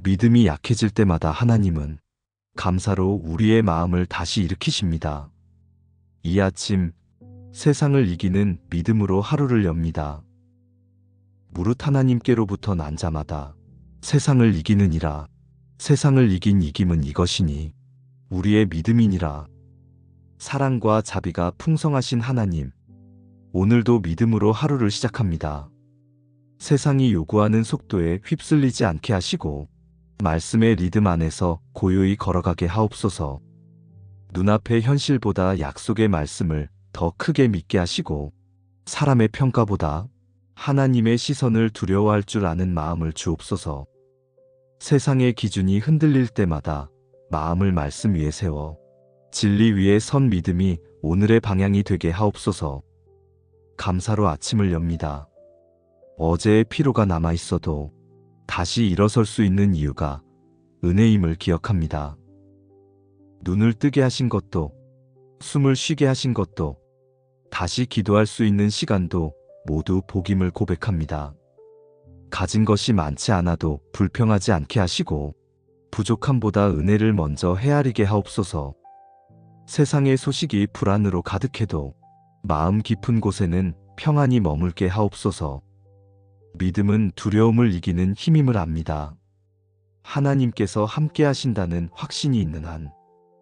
믿음이 약해질 때마다 하나님은 감사로 우리의 마음을 다시 일으키십니다. 이 아침 세상을 이기는 믿음으로 하루를 엽니다. 무릇 하나님께로부터 난 자마다 세상을 이기느니라. 세상을 이긴 이김은 이것이니 우리의 믿음이니라. 사랑과 자비가 풍성하신 하나님, 오늘도 믿음으로 하루를 시작합니다. 세상이 요구하는 속도에 휩쓸리지 않게 하시고 말씀의 리듬 안에서 고요히 걸어가게 하옵소서. 눈앞의 현실보다 약속의 말씀을 더 크게 믿게 하시고 사람의 평가보다 하나님의 시선을 두려워할 줄 아는 마음을 주옵소서. 세상의 기준이 흔들릴 때마다 마음을 말씀 위에 세워 진리 위에 선 믿음이 오늘의 방향이 되게 하옵소서. 감사로 아침을 엽니다. 어제의 피로가 남아 있어도 다시 일어설 수 있는 이유가 은혜임을 기억합니다. 눈을 뜨게 하신 것도, 숨을 쉬게 하신 것도, 다시 기도할 수 있는 시간도 모두 복임을 고백합니다. 가진 것이 많지 않아도 불평하지 않게 하시고 부족함보다 은혜를 먼저 헤아리게 하옵소서. 세상의 소식이 불안으로 가득해도 마음 깊은 곳에는 평안이 머물게 하옵소서. 믿음은 두려움을 이기는 힘임을 압니다. 하나님께서 함께 하신다는 확신이 있는 한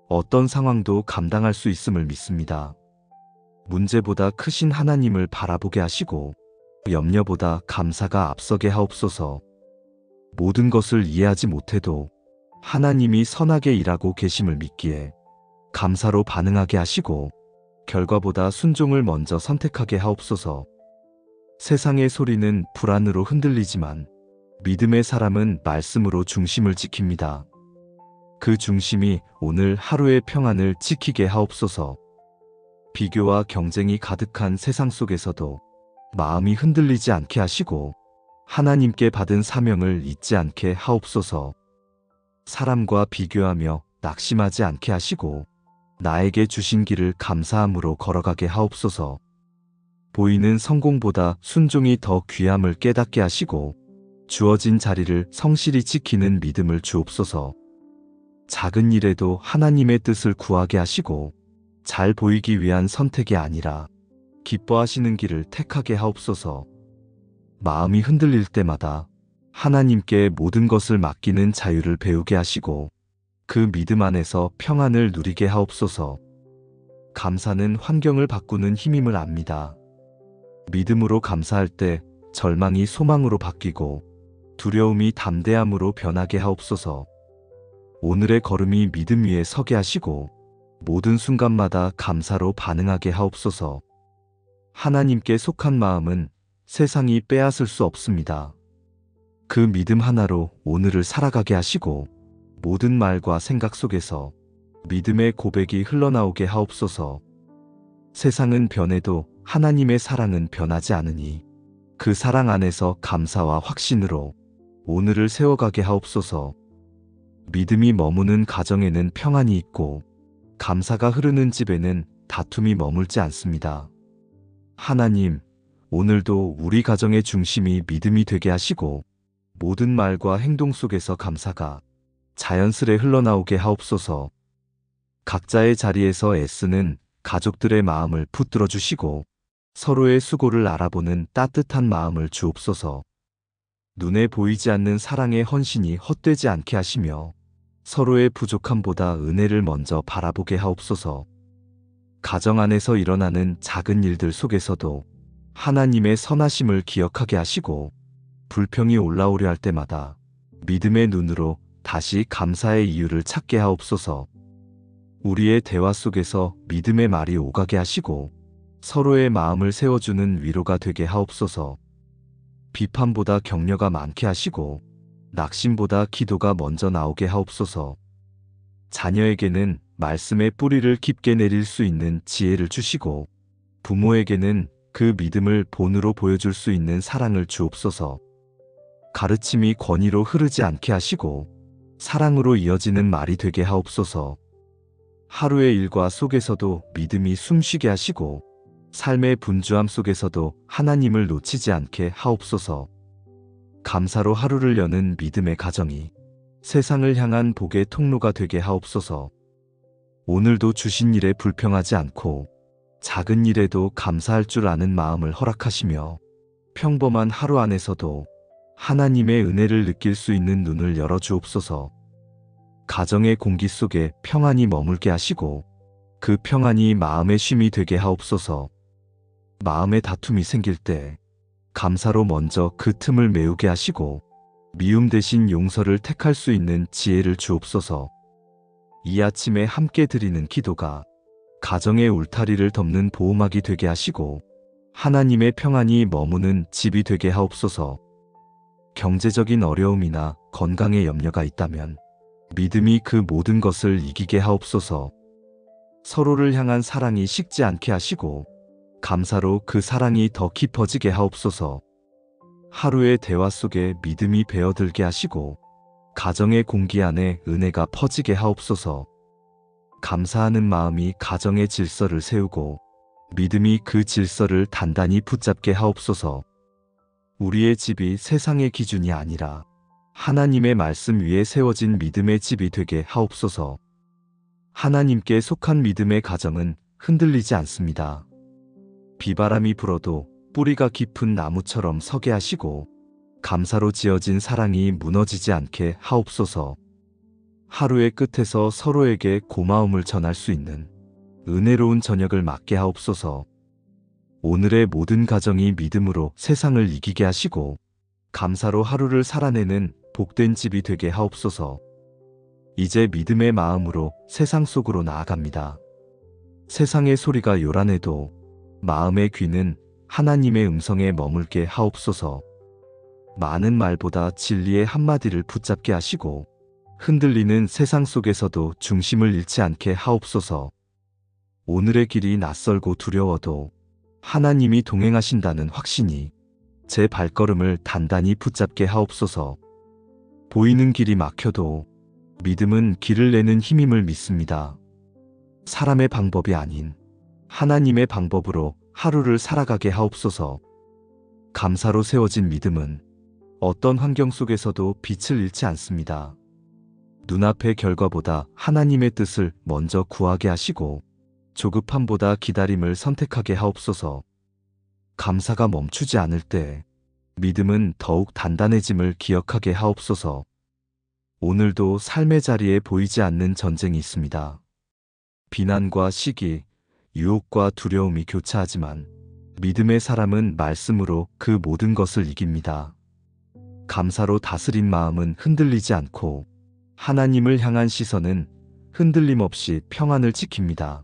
어떤 상황도 감당할 수 있음을 믿습니다. 문제보다 크신 하나님을 바라보게 하시고 염려보다 감사가 앞서게 하옵소서. 모든 것을 이해하지 못해도 하나님이 선하게 일하고 계심을 믿기에 감사로 반응하게 하시고 결과보다 순종을 먼저 선택하게 하옵소서. 세상의 소리는 불안으로 흔들리지만 믿음의 사람은 말씀으로 중심을 지킵니다. 그 중심이 오늘 하루의 평안을 지키게 하옵소서. 비교와 경쟁이 가득한 세상 속에서도 마음이 흔들리지 않게 하시고 하나님께 받은 사명을 잊지 않게 하옵소서. 사람과 비교하며 낙심하지 않게 하시고 나에게 주신 길을 감사함으로 걸어가게 하옵소서. 보이는 성공보다 순종이 더 귀함을 깨닫게 하시고 주어진 자리를 성실히 지키는 믿음을 주옵소서. 작은 일에도 하나님의 뜻을 구하게 하시고 잘 보이기 위한 선택이 아니라 기뻐하시는 길을 택하게 하옵소서. 마음이 흔들릴 때마다 하나님께 모든 것을 맡기는 자유를 배우게 하시고 그 믿음 안에서 평안을 누리게 하옵소서. 감사는 환경을 바꾸는 힘임을 압니다. 믿음으로 감사할 때 절망이 소망으로 바뀌고 두려움이 담대함으로 변하게 하옵소서. 오늘의 걸음이 믿음 위에 서게 하시고 모든 순간마다 감사로 반응하게 하옵소서. 하나님께 속한 마음은 세상이 빼앗을 수 없습니다. 그 믿음 하나로 오늘을 살아가게 하시고 모든 말과 생각 속에서 믿음의 고백이 흘러나오게 하옵소서. 세상은 변해도 하나님의 사랑은 변하지 않으니 그 사랑 안에서 감사와 확신으로 오늘을 세워가게 하옵소서. 믿음이 머무는 가정에는 평안이 있고 감사가 흐르는 집에는 다툼이 머물지 않습니다. 하나님, 오늘도 우리 가정의 중심이 믿음이 되게 하시고 모든 말과 행동 속에서 감사가 자연스레 흘러나오게 하옵소서. 각자의 자리에서 애쓰는 가족들의 마음을 붙들어 주시고 서로의 수고를 알아보는 따뜻한 마음을 주옵소서. 눈에 보이지 않는 사랑의 헌신이 헛되지 않게 하시며 서로의 부족함보다 은혜를 먼저 바라보게 하옵소서. 가정 안에서 일어나는 작은 일들 속에서도 하나님의 선하심을 기억하게 하시고 불평이 올라오려 할 때마다 믿음의 눈으로 다시 감사의 이유를 찾게 하옵소서. 우리의 대화 속에서 믿음의 말이 오가게 하시고 서로의 마음을 세워주는 위로가 되게 하옵소서. 비판보다 격려가 많게 하시고 낙심보다 기도가 먼저 나오게 하옵소서. 자녀에게는 말씀의 뿌리를 깊게 내릴 수 있는 지혜를 주시고 부모에게는 그 믿음을 본으로 보여줄 수 있는 사랑을 주옵소서. 가르침이 권위로 흐르지 않게 하시고 사랑으로 이어지는 말이 되게 하옵소서. 하루의 일과 속에서도 믿음이 숨쉬게 하시고 삶의 분주함 속에서도 하나님을 놓치지 않게 하옵소서. 감사로 하루를 여는 믿음의 가정이 세상을 향한 복의 통로가 되게 하옵소서. 오늘도 주신 일에 불평하지 않고 작은 일에도 감사할 줄 아는 마음을 허락하시며 평범한 하루 안에서도 하나님의 은혜를 느낄 수 있는 눈을 열어주옵소서. 가정의 공기 속에 평안이 머물게 하시고 그 평안이 마음의 쉼이 되게 하옵소서. 마음의 다툼이 생길 때 감사로 먼저 그 틈을 메우게 하시고 미움 대신 용서를 택할 수 있는 지혜를 주옵소서. 이 아침에 함께 드리는 기도가 가정의 울타리를 덮는 보호막이 되게 하시고 하나님의 평안이 머무는 집이 되게 하옵소서. 경제적인 어려움이나 건강에 염려가 있다면 믿음이 그 모든 것을 이기게 하옵소서. 서로를 향한 사랑이 식지 않게 하시고 감사로 그 사랑이 더 깊어지게 하옵소서. 하루의 대화 속에 믿음이 배어들게 하시고 가정의 공기 안에 은혜가 퍼지게 하옵소서. 감사하는 마음이 가정의 질서를 세우고 믿음이 그 질서를 단단히 붙잡게 하옵소서. 우리의 집이 세상의 기준이 아니라 하나님의 말씀 위에 세워진 믿음의 집이 되게 하옵소서. 하나님께 속한 믿음의 가정은 흔들리지 않습니다. 비바람이 불어도 뿌리가 깊은 나무처럼 서게 하시고 감사로 지어진 사랑이 무너지지 않게 하옵소서. 하루의 끝에서 서로에게 고마움을 전할 수 있는 은혜로운 저녁을 맞게 하옵소서. 오늘의 모든 가정이 믿음으로 세상을 이기게 하시고 감사로 하루를 살아내는 복된 집이 되게 하옵소서. 이제 믿음의 마음으로 세상 속으로 나아갑니다. 세상의 소리가 요란해도 마음의 귀는 하나님의 음성에 머물게 하옵소서. 많은 말보다 진리의 한마디를 붙잡게 하시고 흔들리는 세상 속에서도 중심을 잃지 않게 하옵소서. 오늘의 길이 낯설고 두려워도 하나님이 동행하신다는 확신이 제 발걸음을 단단히 붙잡게 하옵소서. 보이는 길이 막혀도 믿음은 길을 내는 힘임을 믿습니다. 사람의 방법이 아닌 하나님의 방법으로 하루를 살아가게 하옵소서. 감사로 세워진 믿음은 어떤 환경 속에서도 빛을 잃지 않습니다. 눈앞의 결과보다 하나님의 뜻을 먼저 구하게 하시고 조급함보다 기다림을 선택하게 하옵소서. 감사가 멈추지 않을 때 믿음은 더욱 단단해짐을 기억하게 하옵소서. 오늘도 삶의 자리에 보이지 않는 전쟁이 있습니다. 비난과 시기, 유혹과 두려움이 교차하지만 믿음의 사람은 말씀으로 그 모든 것을 이깁니다. 감사로 다스린 마음은 흔들리지 않고 하나님을 향한 시선은 흔들림 없이 평안을 지킵니다.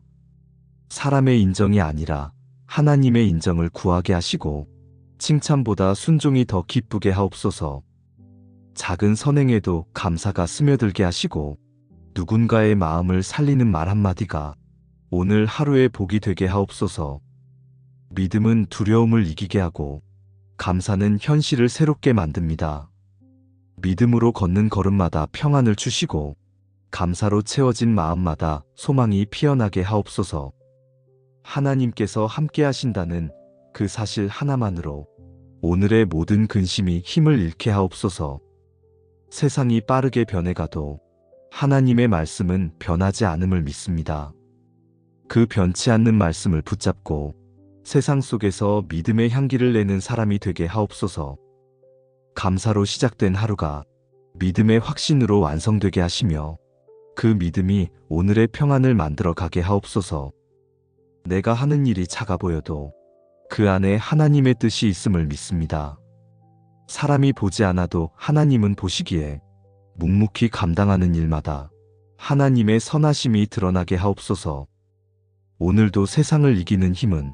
사람의 인정이 아니라 하나님의 인정을 구하게 하시고 칭찬보다 순종이 더 기쁘게 하옵소서. 작은 선행에도 감사가 스며들게 하시고 누군가의 마음을 살리는 말 한마디가 오늘 하루의 복이 되게 하옵소서. 믿음은 두려움을 이기게 하고 감사는 현실을 새롭게 만듭니다. 믿음으로 걷는 걸음마다 평안을 주시고 감사로 채워진 마음마다 소망이 피어나게 하옵소서. 하나님께서 함께 하신다는 그 사실 하나만으로 오늘의 모든 근심이 힘을 잃게 하옵소서. 세상이 빠르게 변해가도 하나님의 말씀은 변하지 않음을 믿습니다. 그 변치 않는 말씀을 붙잡고 세상 속에서 믿음의 향기를 내는 사람이 되게 하옵소서. 감사로 시작된 하루가 믿음의 확신으로 완성되게 하시며 그 믿음이 오늘의 평안을 만들어 가게 하옵소서. 내가 하는 일이 작아 보여도 그 안에 하나님의 뜻이 있음을 믿습니다. 사람이 보지 않아도 하나님은 보시기에 묵묵히 감당하는 일마다 하나님의 선하심이 드러나게 하옵소서. 오늘도 세상을 이기는 힘은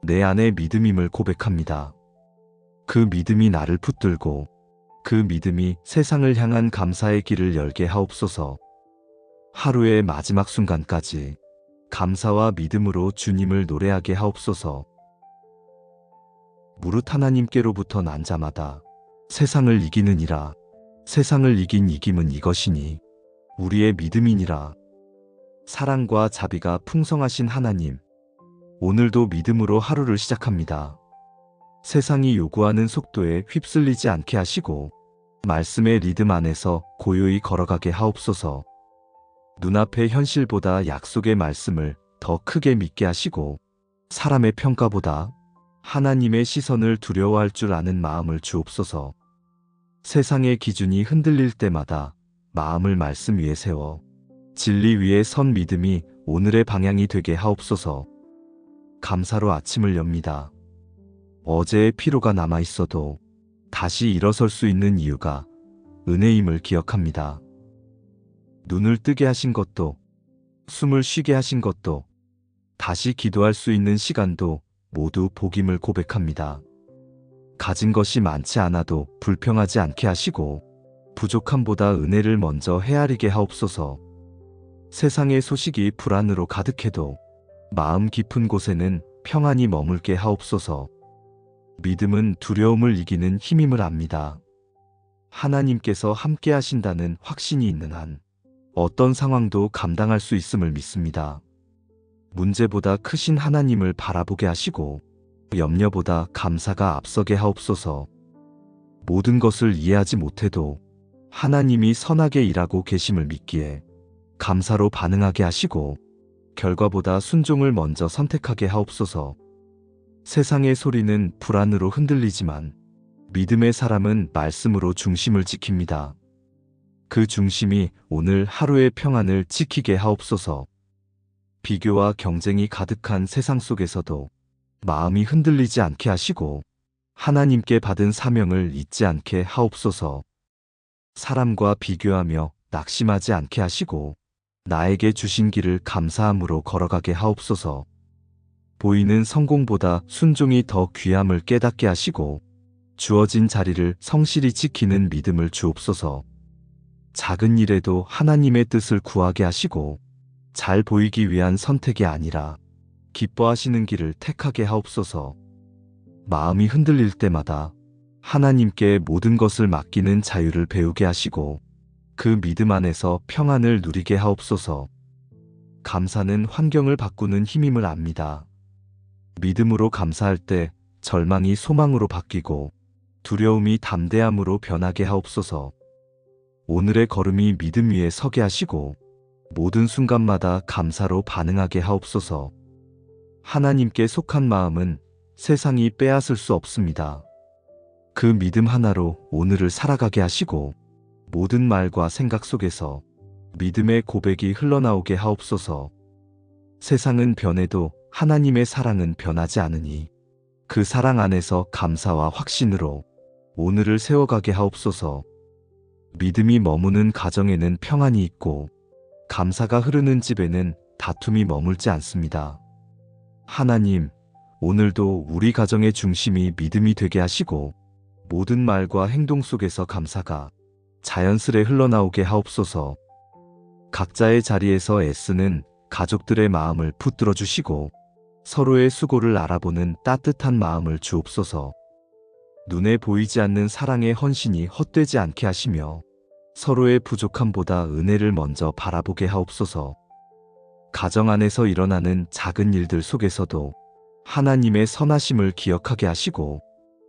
내 안의 믿음임을 고백합니다. 그 믿음이 나를 붙들고 그 믿음이 세상을 향한 감사의 길을 열게 하옵소서. 하루의 마지막 순간까지 감사와 믿음으로 주님을 노래하게 하옵소서. 무릇 하나님께로부터 난 자마다 세상을 이기느니라. 세상을 이긴 이김은 이것이니 우리의 믿음이니라. 사랑과 자비가 풍성하신 하나님, 오늘도 믿음으로 하루를 시작합니다. 세상이 요구하는 속도에 휩쓸리지 않게 하시고 말씀의 리듬 안에서 고요히 걸어가게 하옵소서. 눈앞의 현실보다 약속의 말씀을 더 크게 믿게 하시고 사람의 평가보다 하나님의 시선을 두려워할 줄 아는 마음을 주옵소서. 세상의 기준이 흔들릴 때마다 마음을 말씀 위에 세워 진리 위에 선 믿음이 오늘의 방향이 되게 하옵소서. 감사로 아침을 엽니다. 어제의 피로가 남아 있어도 다시 일어설 수 있는 이유가 은혜임을 기억합니다. 눈을 뜨게 하신 것도, 숨을 쉬게 하신 것도, 다시 기도할 수 있는 시간도 모두 복임을 고백합니다. 가진 것이 많지 않아도 불평하지 않게 하시고 부족함보다 은혜를 먼저 헤아리게 하옵소서. 세상의 소식이 불안으로 가득해도 마음 깊은 곳에는 평안이 머물게 하옵소서. 믿음은 두려움을 이기는 힘임을 압니다. 하나님께서 함께 하신다는 확신이 있는 한 어떤 상황도 감당할 수 있음을 믿습니다. 문제보다 크신 하나님을 바라보게 하시고 염려보다 감사가 앞서게 하옵소서. 모든 것을 이해하지 못해도 하나님이 선하게 일하고 계심을 믿기에 감사로 반응하게 하시고 결과보다 순종을 먼저 선택하게 하옵소서. 세상의 소리는 불안으로 흔들리지만 믿음의 사람은 말씀으로 중심을 지킵니다. 그 중심이 오늘 하루의 평안을 지키게 하옵소서. 비교와 경쟁이 가득한 세상 속에서도 마음이 흔들리지 않게 하시고 하나님께 받은 사명을 잊지 않게 하옵소서. 사람과 비교하며 낙심하지 않게 하시고 나에게 주신 길을 감사함으로 걸어가게 하옵소서. 보이는 성공보다 순종이 더 귀함을 깨닫게 하시고 주어진 자리를 성실히 지키는 믿음을 주옵소서. 작은 일에도 하나님의 뜻을 구하게 하시고 잘 보이기 위한 선택이 아니라 기뻐하시는 길을 택하게 하옵소서. 마음이 흔들릴 때마다 하나님께 모든 것을 맡기는 자유를 배우게 하시고 그 믿음 안에서 평안을 누리게 하옵소서. 감사는 환경을 바꾸는 힘임을 압니다. 믿음으로 감사할 때 절망이 소망으로 바뀌고 두려움이 담대함으로 변하게 하옵소서. 오늘의 걸음이 믿음 위에 서게 하시고 모든 순간마다 감사로 반응하게 하옵소서. 하나님께 속한 마음은 세상이 빼앗을 수 없습니다. 그 믿음 하나로 오늘을 살아가게 하시고 모든 말과 생각 속에서 믿음의 고백이 흘러나오게 하옵소서. 세상은 변해도 하나님의 사랑은 변하지 않으니 그 사랑 안에서 감사와 확신으로 오늘을 세워가게 하옵소서. 믿음이 머무는 가정에는 평안이 있고 감사가 흐르는 집에는 다툼이 머물지 않습니다. 하나님, 오늘도 우리 가정의 중심이 믿음이 되게 하시고 모든 말과 행동 속에서 감사가 자연스레 흘러나오게 하옵소서. 각자의 자리에서 애쓰는 가족들의 마음을 붙들어 주시고 서로의 수고를 알아보는 따뜻한 마음을 주옵소서. 눈에 보이지 않는 사랑의 헌신이 헛되지 않게 하시며 서로의 부족함보다 은혜를 먼저 바라보게 하옵소서. 가정 안에서 일어나는 작은 일들 속에서도 하나님의 선하심을 기억하게 하시고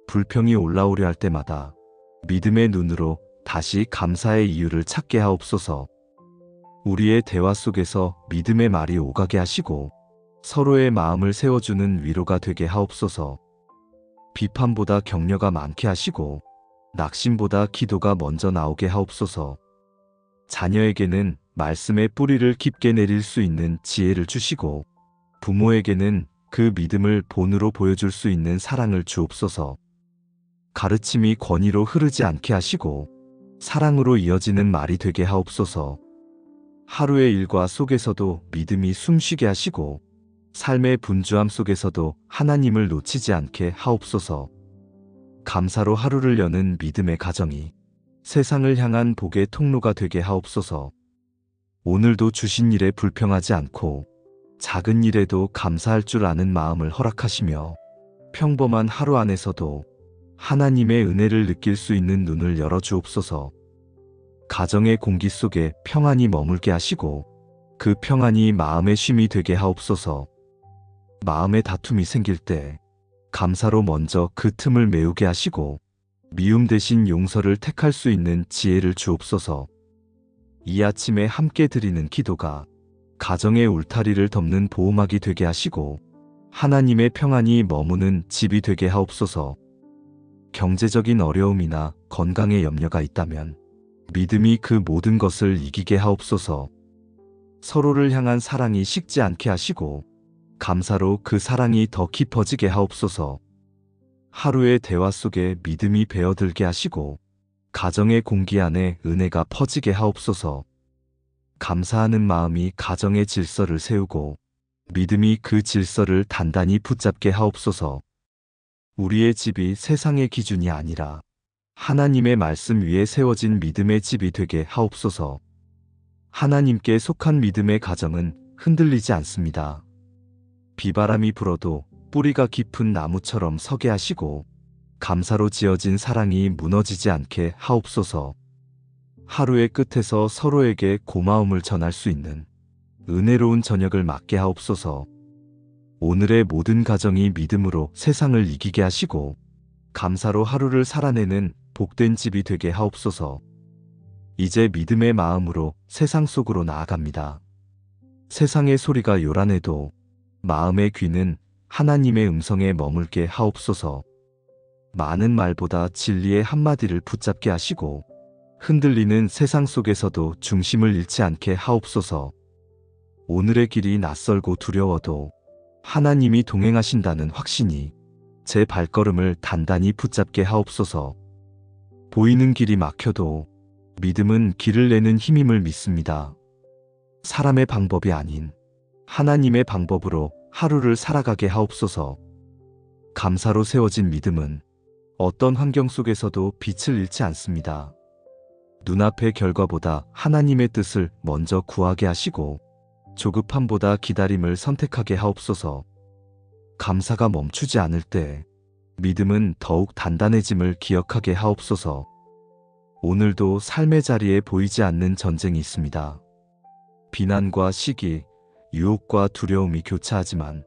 불평이 올라오려 할 때마다 믿음의 눈으로 다시 감사의 이유를 찾게 하옵소서. 우리의 대화 속에서 믿음의 말이 오가게 하시고 서로의 마음을 세워주는 위로가 되게 하옵소서. 비판보다 격려가 많게 하시고 낙심보다 기도가 먼저 나오게 하옵소서. 자녀에게는 말씀의 뿌리를 깊게 내릴 수 있는 지혜를 주시고 부모에게는 그 믿음을 본으로 보여줄 수 있는 사랑을 주옵소서. 가르침이 권위로 흐르지 않게 하시고 사랑으로 이어지는 말이 되게 하옵소서. 하루의 일과 속에서도 믿음이 숨쉬게 하시고 삶의 분주함 속에서도 하나님을 놓치지 않게 하옵소서. 감사로 하루를 여는 믿음의 가정이 세상을 향한 복의 통로가 되게 하옵소서. 오늘도 주신 일에 불평하지 않고 작은 일에도 감사할 줄 아는 마음을 허락하시며 평범한 하루 안에서도 하나님의 은혜를 느낄 수 있는 눈을 열어 주옵소서. 가정의 공기 속에 평안이 머물게 하시고 그 평안이 마음의 쉼이 되게 하옵소서. 마음의 다툼이 생길 때 감사로 먼저 그 틈을 메우게 하시고 미움 대신 용서를 택할 수 있는 지혜를 주옵소서. 이 아침에 함께 드리는 기도가 가정의 울타리를 덮는 보호막이 되게 하시고 하나님의 평안이 머무는 집이 되게 하옵소서. 경제적인 어려움이나 건강에 염려가 있다면 믿음이 그 모든 것을 이기게 하옵소서. 서로를 향한 사랑이 식지 않게 하시고 감사로 그 사랑이 더 깊어지게 하옵소서. 하루의 대화 속에 믿음이 배어들게 하시고 가정의 공기 안에 은혜가 퍼지게 하옵소서. 감사하는 마음이 가정의 질서를 세우고 믿음이 그 질서를 단단히 붙잡게 하옵소서. 우리의 집이 세상의 기준이 아니라 하나님의 말씀 위에 세워진 믿음의 집이 되게 하옵소서. 하나님께 속한 믿음의 가정은 흔들리지 않습니다. 비바람이 불어도 뿌리가 깊은 나무처럼 서게 하시고 감사로 지어진 사랑이 무너지지 않게 하옵소서. 하루의 끝에서 서로에게 고마움을 전할 수 있는 은혜로운 저녁을 맞게 하옵소서. 오늘의 모든 가정이 믿음으로 세상을 이기게 하시고 감사로 하루를 살아내는 복된 집이 되게 하옵소서. 이제 믿음의 마음으로 세상 속으로 나아갑니다. 세상의 소리가 요란해도 마음의 귀는 하나님의 음성에 머물게 하옵소서. 많은 말보다 진리의 한마디를 붙잡게 하시고 흔들리는 세상 속에서도 중심을 잃지 않게 하옵소서. 오늘의 길이 낯설고 두려워도 하나님이 동행하신다는 확신이 제 발걸음을 단단히 붙잡게 하옵소서. 보이는 길이 막혀도 믿음은 길을 내는 힘임을 믿습니다. 사람의 방법이 아닌 하나님의 방법으로 하루를 살아가게 하옵소서. 감사로 세워진 믿음은 어떤 환경 속에서도 빛을 잃지 않습니다. 눈앞의 결과보다 하나님의 뜻을 먼저 구하게 하시고 조급함보다 기다림을 선택하게 하옵소서. 감사가 멈추지 않을 때 믿음은 더욱 단단해짐을 기억하게 하옵소서. 오늘도 삶의 자리에 보이지 않는 전쟁이 있습니다. 비난과 시기, 유혹과 두려움이 교차하지만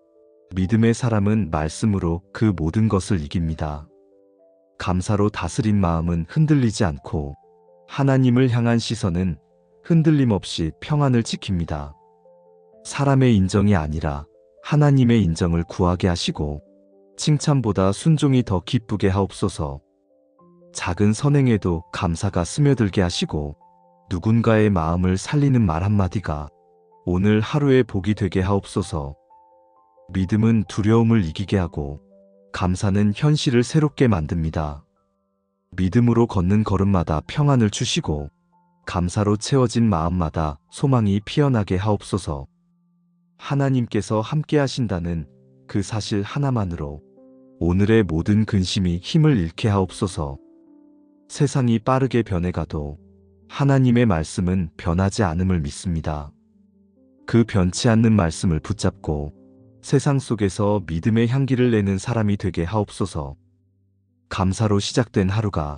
믿음의 사람은 말씀으로 그 모든 것을 이깁니다. 감사로 다스린 마음은 흔들리지 않고 하나님을 향한 시선은 흔들림 없이 평안을 지킵니다. 사람의 인정이 아니라 하나님의 인정을 구하게 하시고 칭찬보다 순종이 더 기쁘게 하옵소서. 작은 선행에도 감사가 스며들게 하시고 누군가의 마음을 살리는 말 한마디가 오늘 하루의 복이 되게 하옵소서. 믿음은 두려움을 이기게 하고 감사는 현실을 새롭게 만듭니다. 믿음으로 걷는 걸음마다 평안을 주시고 감사로 채워진 마음마다 소망이 피어나게 하옵소서. 하나님께서 함께 하신다는 그 사실 하나만으로 오늘의 모든 근심이 힘을 잃게 하옵소서. 세상이 빠르게 변해가도 하나님의 말씀은 변하지 않음을 믿습니다. 그 변치 않는 말씀을 붙잡고 세상 속에서 믿음의 향기를 내는 사람이 되게 하옵소서. 감사로 시작된 하루가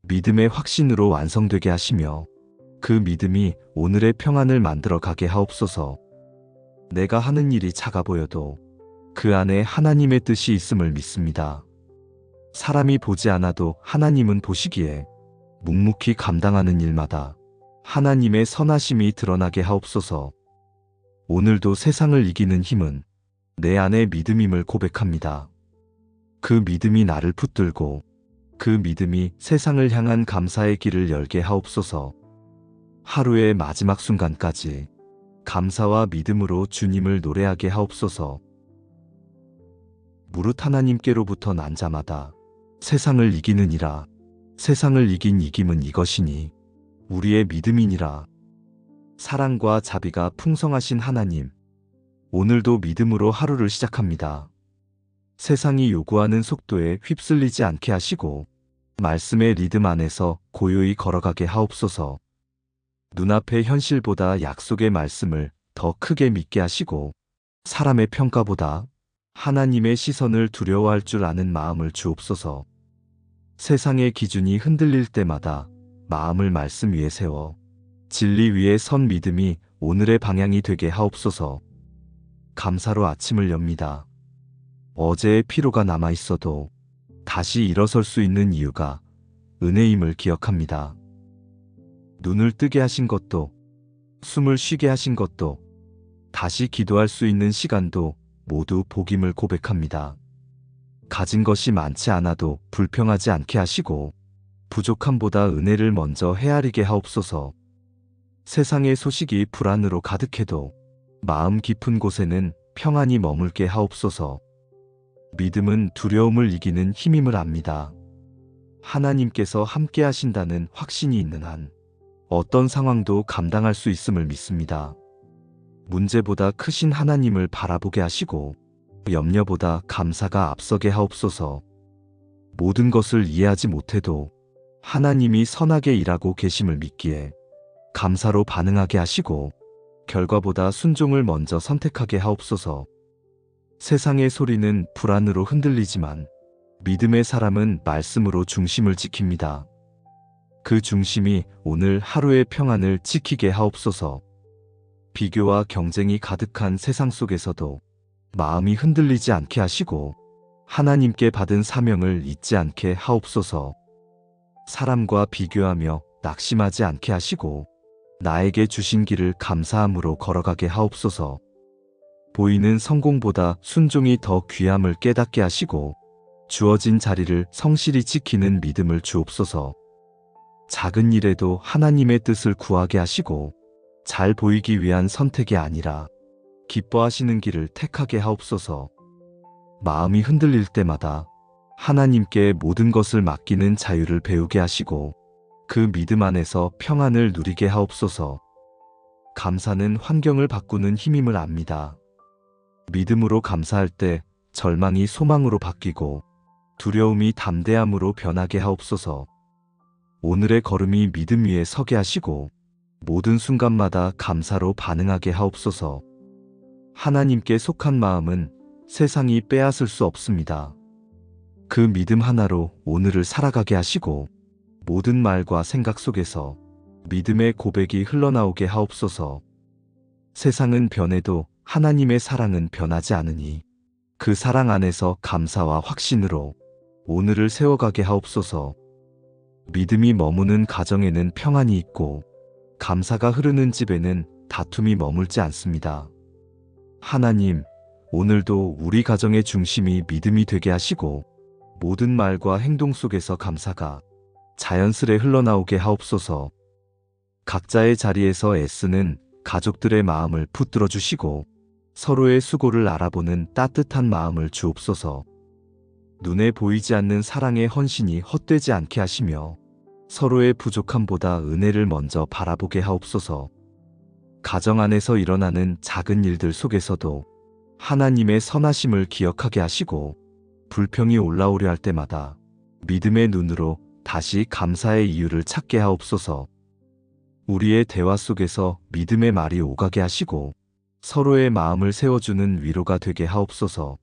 믿음의 확신으로 완성되게 하시며 그 믿음이 오늘의 평안을 만들어 가게 하옵소서. 내가 하는 일이 작아 보여도 그 안에 하나님의 뜻이 있음을 믿습니다. 사람이 보지 않아도 하나님은 보시기에 묵묵히 감당하는 일마다 하나님의 선하심이 드러나게 하옵소서. 오늘도 세상을 이기는 힘은 내 안의 믿음임을 고백합니다. 그 믿음이 나를 붙들고 그 믿음이 세상을 향한 감사의 길을 열게 하옵소서. 하루의 마지막 순간까지 감사와 믿음으로 주님을 노래하게 하옵소서. 무릇 하나님께로부터 난 자마다 세상을 이기느니라. 세상을 이긴 이김은 이것이니 우리의 믿음이니라. 사랑과 자비가 풍성하신 하나님, 오늘도 믿음으로 하루를 시작합니다. 세상이 요구하는 속도에 휩쓸리지 않게 하시고 말씀의 리듬 안에서 고요히 걸어가게 하옵소서. 눈앞의 현실보다 약속의 말씀을 더 크게 믿게 하시고 사람의 평가보다 하나님의 시선을 두려워할 줄 아는 마음을 주옵소서. 세상의 기준이 흔들릴 때마다 마음을 말씀 위에 세워 진리 위에 선 믿음이 오늘의 방향이 되게 하옵소서. 감사로 아침을 엽니다. 어제의 피로가 남아 있어도 다시 일어설 수 있는 이유가 은혜임을 기억합니다. 눈을 뜨게 하신 것도, 숨을 쉬게 하신 것도, 다시 기도할 수 있는 시간도 모두 복임을 고백합니다. 가진 것이 많지 않아도 불평하지 않게 하시고 부족함보다 은혜를 먼저 헤아리게 하옵소서. 세상의 소식이 불안으로 가득해도 마음 깊은 곳에는 평안이 머물게 하옵소서. 믿음은 두려움을 이기는 힘임을 압니다. 하나님께서 함께 하신다는 확신이 있는 한 어떤 상황도 감당할 수 있음을 믿습니다. 문제보다 크신 하나님을 바라보게 하시고 염려보다 감사가 앞서게 하옵소서. 모든 것을 이해하지 못해도 하나님이 선하게 일하고 계심을 믿기에 감사로 반응하게 하시고 결과보다 순종을 먼저 선택하게 하옵소서. 세상의 소리는 불안으로 흔들리지만 믿음의 사람은 말씀으로 중심을 지킵니다. 그 중심이 오늘 하루의 평안을 지키게 하옵소서. 비교와 경쟁이 가득한 세상 속에서도 마음이 흔들리지 않게 하시고 하나님께 받은 사명을 잊지 않게 하옵소서. 사람과 비교하며 낙심하지 않게 하시고 나에게 주신 길을 감사함으로 걸어가게 하옵소서. 보이는 성공보다 순종이 더 귀함을 깨닫게 하시고 주어진 자리를 성실히 지키는 믿음을 주옵소서. 작은 일에도 하나님의 뜻을 구하게 하시고 잘 보이기 위한 선택이 아니라 기뻐하시는 길을 택하게 하옵소서. 마음이 흔들릴 때마다 하나님께 모든 것을 맡기는 자유를 배우게 하시고 그 믿음 안에서 평안을 누리게 하옵소서. 감사는 환경을 바꾸는 힘임을 압니다. 믿음으로 감사할 때 절망이 소망으로 바뀌고 두려움이 담대함으로 변하게 하옵소서. 오늘의 걸음이 믿음 위에 서게 하시고 모든 순간마다 감사로 반응하게 하옵소서. 하나님께 속한 마음은 세상이 빼앗을 수 없습니다. 그 믿음 하나로 오늘을 살아가게 하시고 모든 말과 생각 속에서 믿음의 고백이 흘러나오게 하옵소서. 세상은 변해도 하나님의 사랑은 변하지 않으니 그 사랑 안에서 감사와 확신으로 오늘을 세워가게 하옵소서. 믿음이 머무는 가정에는 평안이 있고 감사가 흐르는 집에는 다툼이 머물지 않습니다. 하나님, 오늘도 우리 가정의 중심이 믿음이 되게 하시고 모든 말과 행동 속에서 감사가 자연스레 흘러나오게 하옵소서. 각자의 자리에서 애쓰는 가족들의 마음을 붙들어 주시고 서로의 수고를 알아보는 따뜻한 마음을 주옵소서. 눈에 보이지 않는 사랑의 헌신이 헛되지 않게 하시며 서로의 부족함보다 은혜를 먼저 바라보게 하옵소서. 가정 안에서 일어나는 작은 일들 속에서도 하나님의 선하심을 기억하게 하시고 불평이 올라오려 할 때마다 믿음의 눈으로 다시 감사의 이유를 찾게 하옵소서. 우리의 대화 속에서 믿음의 말이 오가게 하시고 서로의 마음을 세워주는 위로가 되게 하옵소서.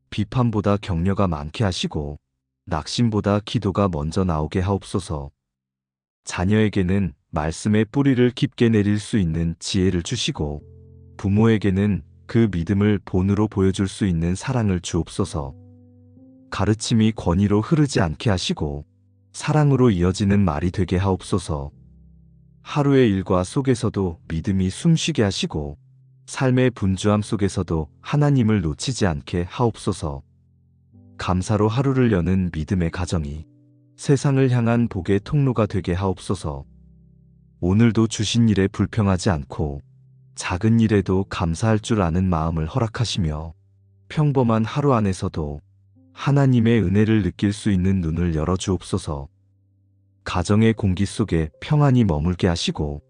비판보다 격려가 많게 하시고 낙심보다 기도가 먼저 나오게 하옵소서. 자녀에게는 말씀의 뿌리를 깊게 내릴 수 있는 지혜를 주시고 부모에게는 그 믿음을 본으로 보여줄 수 있는 사랑을 주옵소서. 가르침이 권위로 흐르지 않게 하시고 사랑으로 이어지는 말이 되게 하옵소서. 하루의 일과 속에서도 믿음이 숨쉬게 하시고 삶의 분주함 속에서도 하나님을 놓치지 않게 하옵소서. 감사로 하루를 여는 믿음의 가정이 세상을 향한 복의 통로가 되게 하옵소서. 오늘도 주신 일에 불평하지 않고 작은 일에도 감사할 줄 아는 마음을 허락하시며 평범한 하루 안에서도 하나님의 은혜를 느낄 수 있는 눈을 열어주옵소서. 가정의 공기 속에 평안이 머물게 하시고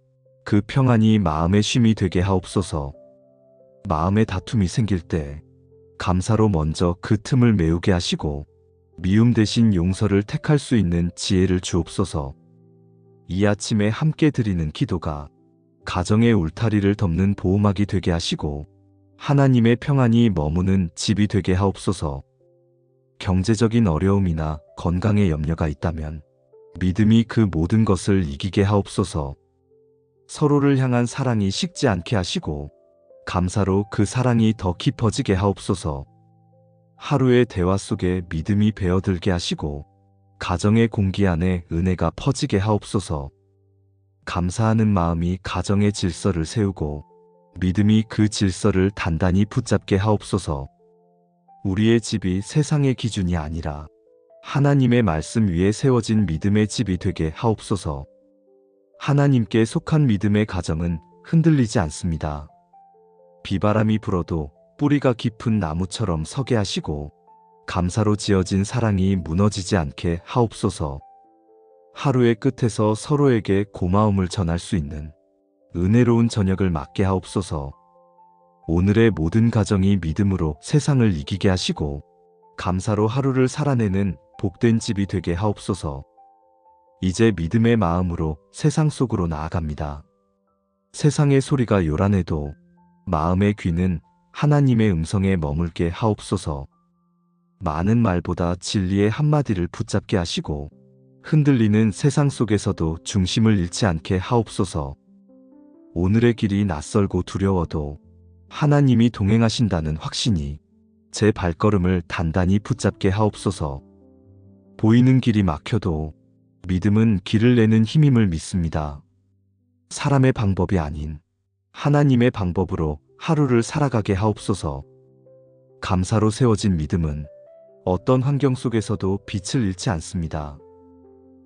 그 평안이 마음의 쉼이 되게 하옵소서. 마음의 다툼이 생길 때 감사로 먼저 그 틈을 메우게 하시고 미움 대신 용서를 택할 수 있는 지혜를 주옵소서. 이 아침에 함께 드리는 기도가 가정의 울타리를 덮는 보호막이 되게 하시고 하나님의 평안이 머무는 집이 되게 하옵소서. 경제적인 어려움이나 건강에 염려가 있다면 믿음이 그 모든 것을 이기게 하옵소서. 서로를 향한 사랑이 식지 않게 하시고 감사로 그 사랑이 더 깊어지게 하옵소서. 하루의 대화 속에 믿음이 배어들게 하시고 가정의 공기 안에 은혜가 퍼지게 하옵소서. 감사하는 마음이 가정의 질서를 세우고 믿음이 그 질서를 단단히 붙잡게 하옵소서. 우리의 집이 세상의 기준이 아니라 하나님의 말씀 위에 세워진 믿음의 집이 되게 하옵소서. 하나님께 속한 믿음의 가정은 흔들리지 않습니다. 비바람이 불어도 뿌리가 깊은 나무처럼 서게 하시고 감사로 지어진 사랑이 무너지지 않게 하옵소서. 하루의 끝에서 서로에게 고마움을 전할 수 있는 은혜로운 저녁을 맞게 하옵소서. 오늘의 모든 가정이 믿음으로 세상을 이기게 하시고 감사로 하루를 살아내는 복된 집이 되게 하옵소서. 이제 믿음의 마음으로 세상 속으로 나아갑니다. 세상의 소리가 요란해도 마음의 귀는 하나님의 음성에 머물게 하옵소서. 많은 말보다 진리의 한마디를 붙잡게 하시고 흔들리는 세상 속에서도 중심을 잃지 않게 하옵소서. 오늘의 길이 낯설고 두려워도 하나님이 동행하신다는 확신이 제 발걸음을 단단히 붙잡게 하옵소서. 보이는 길이 막혀도 믿음은 길을 내는 힘임을 믿습니다. 사람의 방법이 아닌 하나님의 방법으로 하루를 살아가게 하옵소서. 감사로 세워진 믿음은 어떤 환경 속에서도 빛을 잃지 않습니다.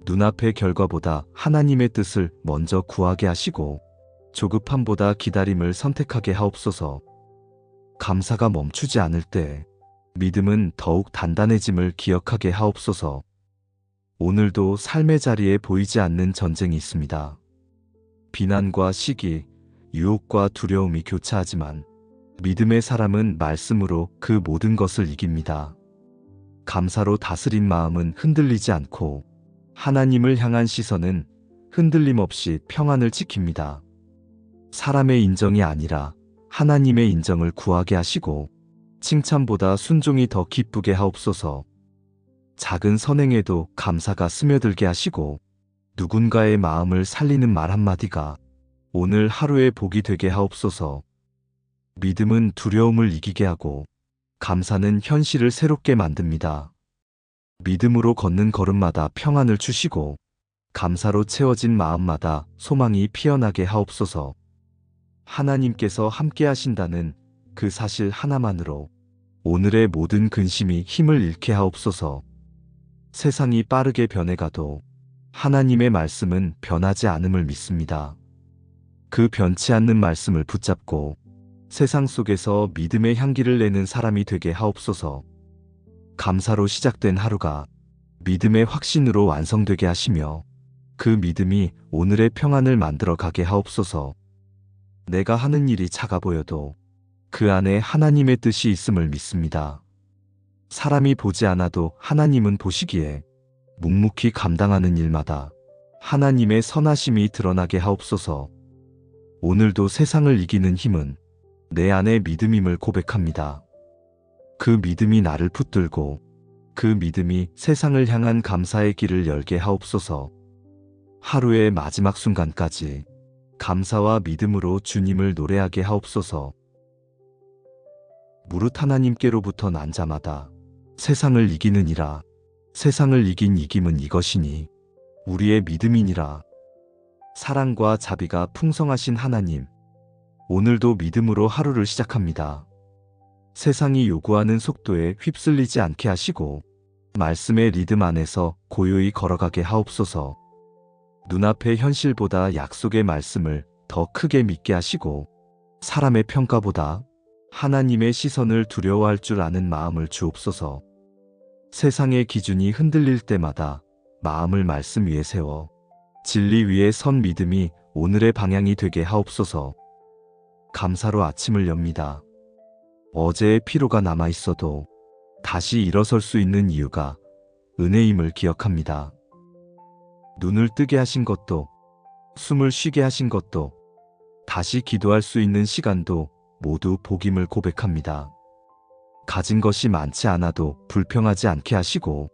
눈앞의 결과보다 하나님의 뜻을 먼저 구하게 하시고 조급함보다 기다림을 선택하게 하옵소서. 감사가 멈추지 않을 때 믿음은 더욱 단단해짐을 기억하게 하옵소서. 오늘도 삶의 자리에 보이지 않는 전쟁이 있습니다. 비난과 시기, 유혹과 두려움이 교차하지만 믿음의 사람은 말씀으로 그 모든 것을 이깁니다. 감사로 다스린 마음은 흔들리지 않고 하나님을 향한 시선은 흔들림 없이 평안을 지킵니다. 사람의 인정이 아니라 하나님의 인정을 구하게 하시고 칭찬보다 순종이 더 기쁘게 하옵소서. 작은 선행에도 감사가 스며들게 하시고 누군가의 마음을 살리는 말 한마디가 오늘 하루의 복이 되게 하옵소서. 믿음은 두려움을 이기게 하고 감사는 현실을 새롭게 만듭니다. 믿음으로 걷는 걸음마다 평안을 주시고 감사로 채워진 마음마다 소망이 피어나게 하옵소서. 하나님께서 함께 하신다는 그 사실 하나만으로 오늘의 모든 근심이 힘을 잃게 하옵소서. 세상이 빠르게 변해가도 하나님의 말씀은 변하지 않음을 믿습니다. 그 변치 않는 말씀을 붙잡고 세상 속에서 믿음의 향기를 내는 사람이 되게 하옵소서. 감사로 시작된 하루가 믿음의 확신으로 완성되게 하시며 그 믿음이 오늘의 평안을 만들어 가게 하옵소서. 내가 하는 일이 작아 보여도 그 안에 하나님의 뜻이 있음을 믿습니다. 사람이 보지 않아도 하나님은 보시기에 묵묵히 감당하는 일마다 하나님의 선하심이 드러나게 하옵소서. 오늘도 세상을 이기는 힘은 내 안의 믿음임을 고백합니다. 그 믿음이 나를 붙들고 그 믿음이 세상을 향한 감사의 길을 열게 하옵소서. 하루의 마지막 순간까지 감사와 믿음으로 주님을 노래하게 하옵소서. 무릇 하나님께로부터 난 자마다 세상을 이기느니라. 세상을 이긴 이김은 이것이니 우리의 믿음이니라. 사랑과 자비가 풍성하신 하나님, 오늘도 믿음으로 하루를 시작합니다. 세상이 요구하는 속도에 휩쓸리지 않게 하시고 말씀의 리듬 안에서 고요히 걸어가게 하옵소서. 눈앞의 현실보다 약속의 말씀을 더 크게 믿게 하시고 사람의 평가보다 하나님의 시선을 두려워할 줄 아는 마음을 주옵소서. 세상의 기준이 흔들릴 때마다 마음을 말씀 위에 세워 진리 위에 선 믿음이 오늘의 방향이 되게 하옵소서. 감사로 아침을 엽니다. 어제의 피로가 남아 있어도 다시 일어설 수 있는 이유가 은혜임을 기억합니다. 눈을 뜨게 하신 것도, 숨을 쉬게 하신 것도, 다시 기도할 수 있는 시간도 모두 복임을 고백합니다. 가진 것이 많지 않아도 불평하지 않게 하시고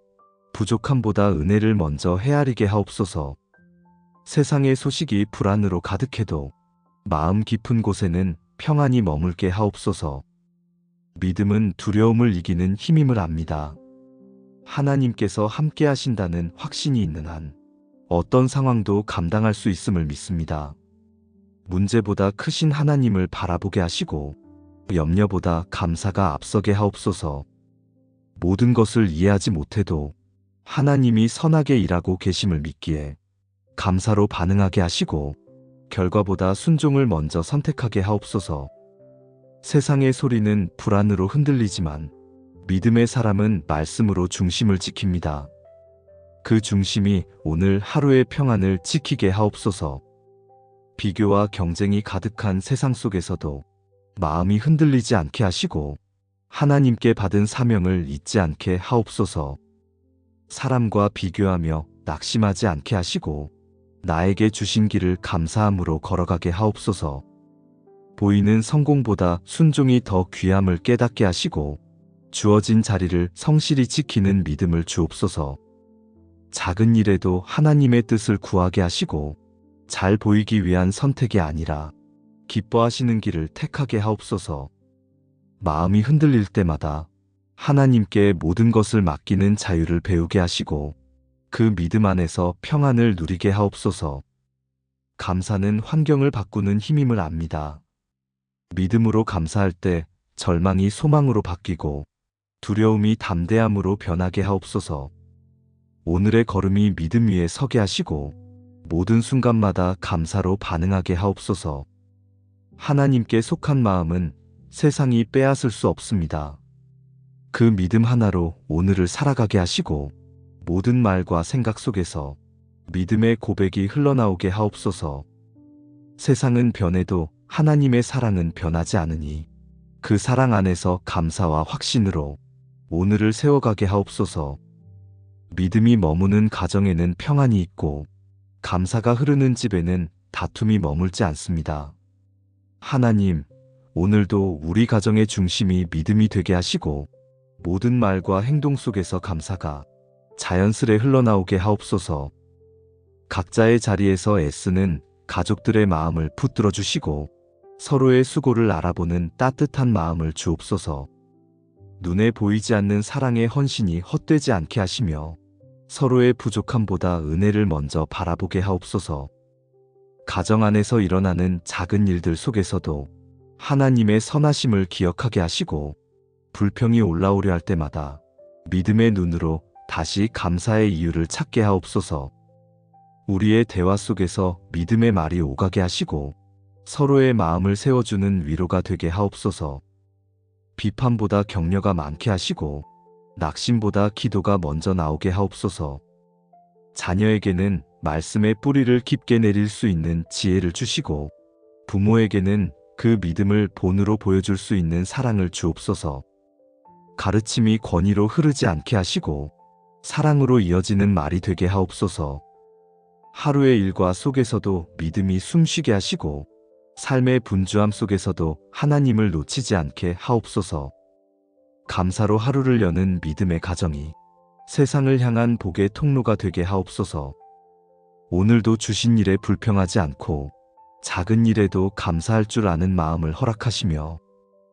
부족함보다 은혜를 먼저 헤아리게 하옵소서. 세상의 소식이 불안으로 가득해도 마음 깊은 곳에는 평안이 머물게 하옵소서. 믿음은 두려움을 이기는 힘임을 압니다. 하나님께서 함께 하신다는 확신이 있는 한 어떤 상황도 감당할 수 있음을 믿습니다. 문제보다 크신 하나님을 바라보게 하시고 염려보다 감사가 앞서게 하옵소서. 모든 것을 이해하지 못해도 하나님이 선하게 일하고 계심을 믿기에 감사로 반응하게 하시고 결과보다 순종을 먼저 선택하게 하옵소서. 세상의 소리는 불안으로 흔들리지만 믿음의 사람은 말씀으로 중심을 지킵니다. 그 중심이 오늘 하루의 평안을 지키게 하옵소서. 비교와 경쟁이 가득한 세상 속에서도 마음이 흔들리지 않게 하시고 하나님께 받은 사명을 잊지 않게 하옵소서. 사람과 비교하며 낙심하지 않게 하시고 나에게 주신 길을 감사함으로 걸어가게 하옵소서. 보이는 성공보다 순종이 더 귀함을 깨닫게 하시고 주어진 자리를 성실히 지키는 믿음을 주옵소서. 작은 일에도 하나님의 뜻을 구하게 하시고 잘 보이기 위한 선택이 아니라 기뻐하시는 길을 택하게 하옵소서. 마음이 흔들릴 때마다 하나님께 모든 것을 맡기는 자유를 배우게 하시고 그 믿음 안에서 평안을 누리게 하옵소서. 감사는 환경을 바꾸는 힘임을 압니다. 믿음으로 감사할 때 절망이 소망으로 바뀌고 두려움이 담대함으로 변하게 하옵소서. 오늘의 걸음이 믿음 위에 서게 하시고 모든 순간마다 감사로 반응하게 하옵소서. 하나님께 속한 마음은 세상이 빼앗을 수 없습니다. 그 믿음 하나로 오늘을 살아가게 하시고 모든 말과 생각 속에서 믿음의 고백이 흘러나오게 하옵소서. 세상은 변해도 하나님의 사랑은 변하지 않으니 그 사랑 안에서 감사와 확신으로 오늘을 세워가게 하옵소서. 믿음이 머무는 가정에는 평안이 있고 감사가 흐르는 집에는 다툼이 머물지 않습니다. 하나님, 오늘도 우리 가정의 중심이 믿음이 되게 하시고 모든 말과 행동 속에서 감사가 자연스레 흘러나오게 하옵소서. 각자의 자리에서 애쓰는 가족들의 마음을 붙들어 주시고 서로의 수고를 알아보는 따뜻한 마음을 주옵소서. 눈에 보이지 않는 사랑의 헌신이 헛되지 않게 하시며 서로의 부족함보다 은혜를 먼저 바라보게 하옵소서. 가정 안에서 일어나는 작은 일들 속에서도 하나님의 선하심을 기억하게 하시고 불평이 올라오려 할 때마다 믿음의 눈으로 다시 감사의 이유를 찾게 하옵소서. 우리의 대화 속에서 믿음의 말이 오가게 하시고 서로의 마음을 세워주는 위로가 되게 하옵소서. 비판보다 격려가 많게 하시고 낙심보다 기도가 먼저 나오게 하옵소서. 자녀에게는 말씀의 뿌리를 깊게 내릴 수 있는 지혜를 주시고 부모에게는 그 믿음을 본으로 보여줄 수 있는 사랑을 주옵소서. 가르침이 권위로 흐르지 않게 하시고 사랑으로 이어지는 말이 되게 하옵소서. 하루의 일과 속에서도 믿음이 숨쉬게 하시고 삶의 분주함 속에서도 하나님을 놓치지 않게 하옵소서. 감사로 하루를 여는 믿음의 가정이 세상을 향한 복의 통로가 되게 하옵소서. 오늘도 주신 일에 불평하지 않고 작은 일에도 감사할 줄 아는 마음을 허락하시며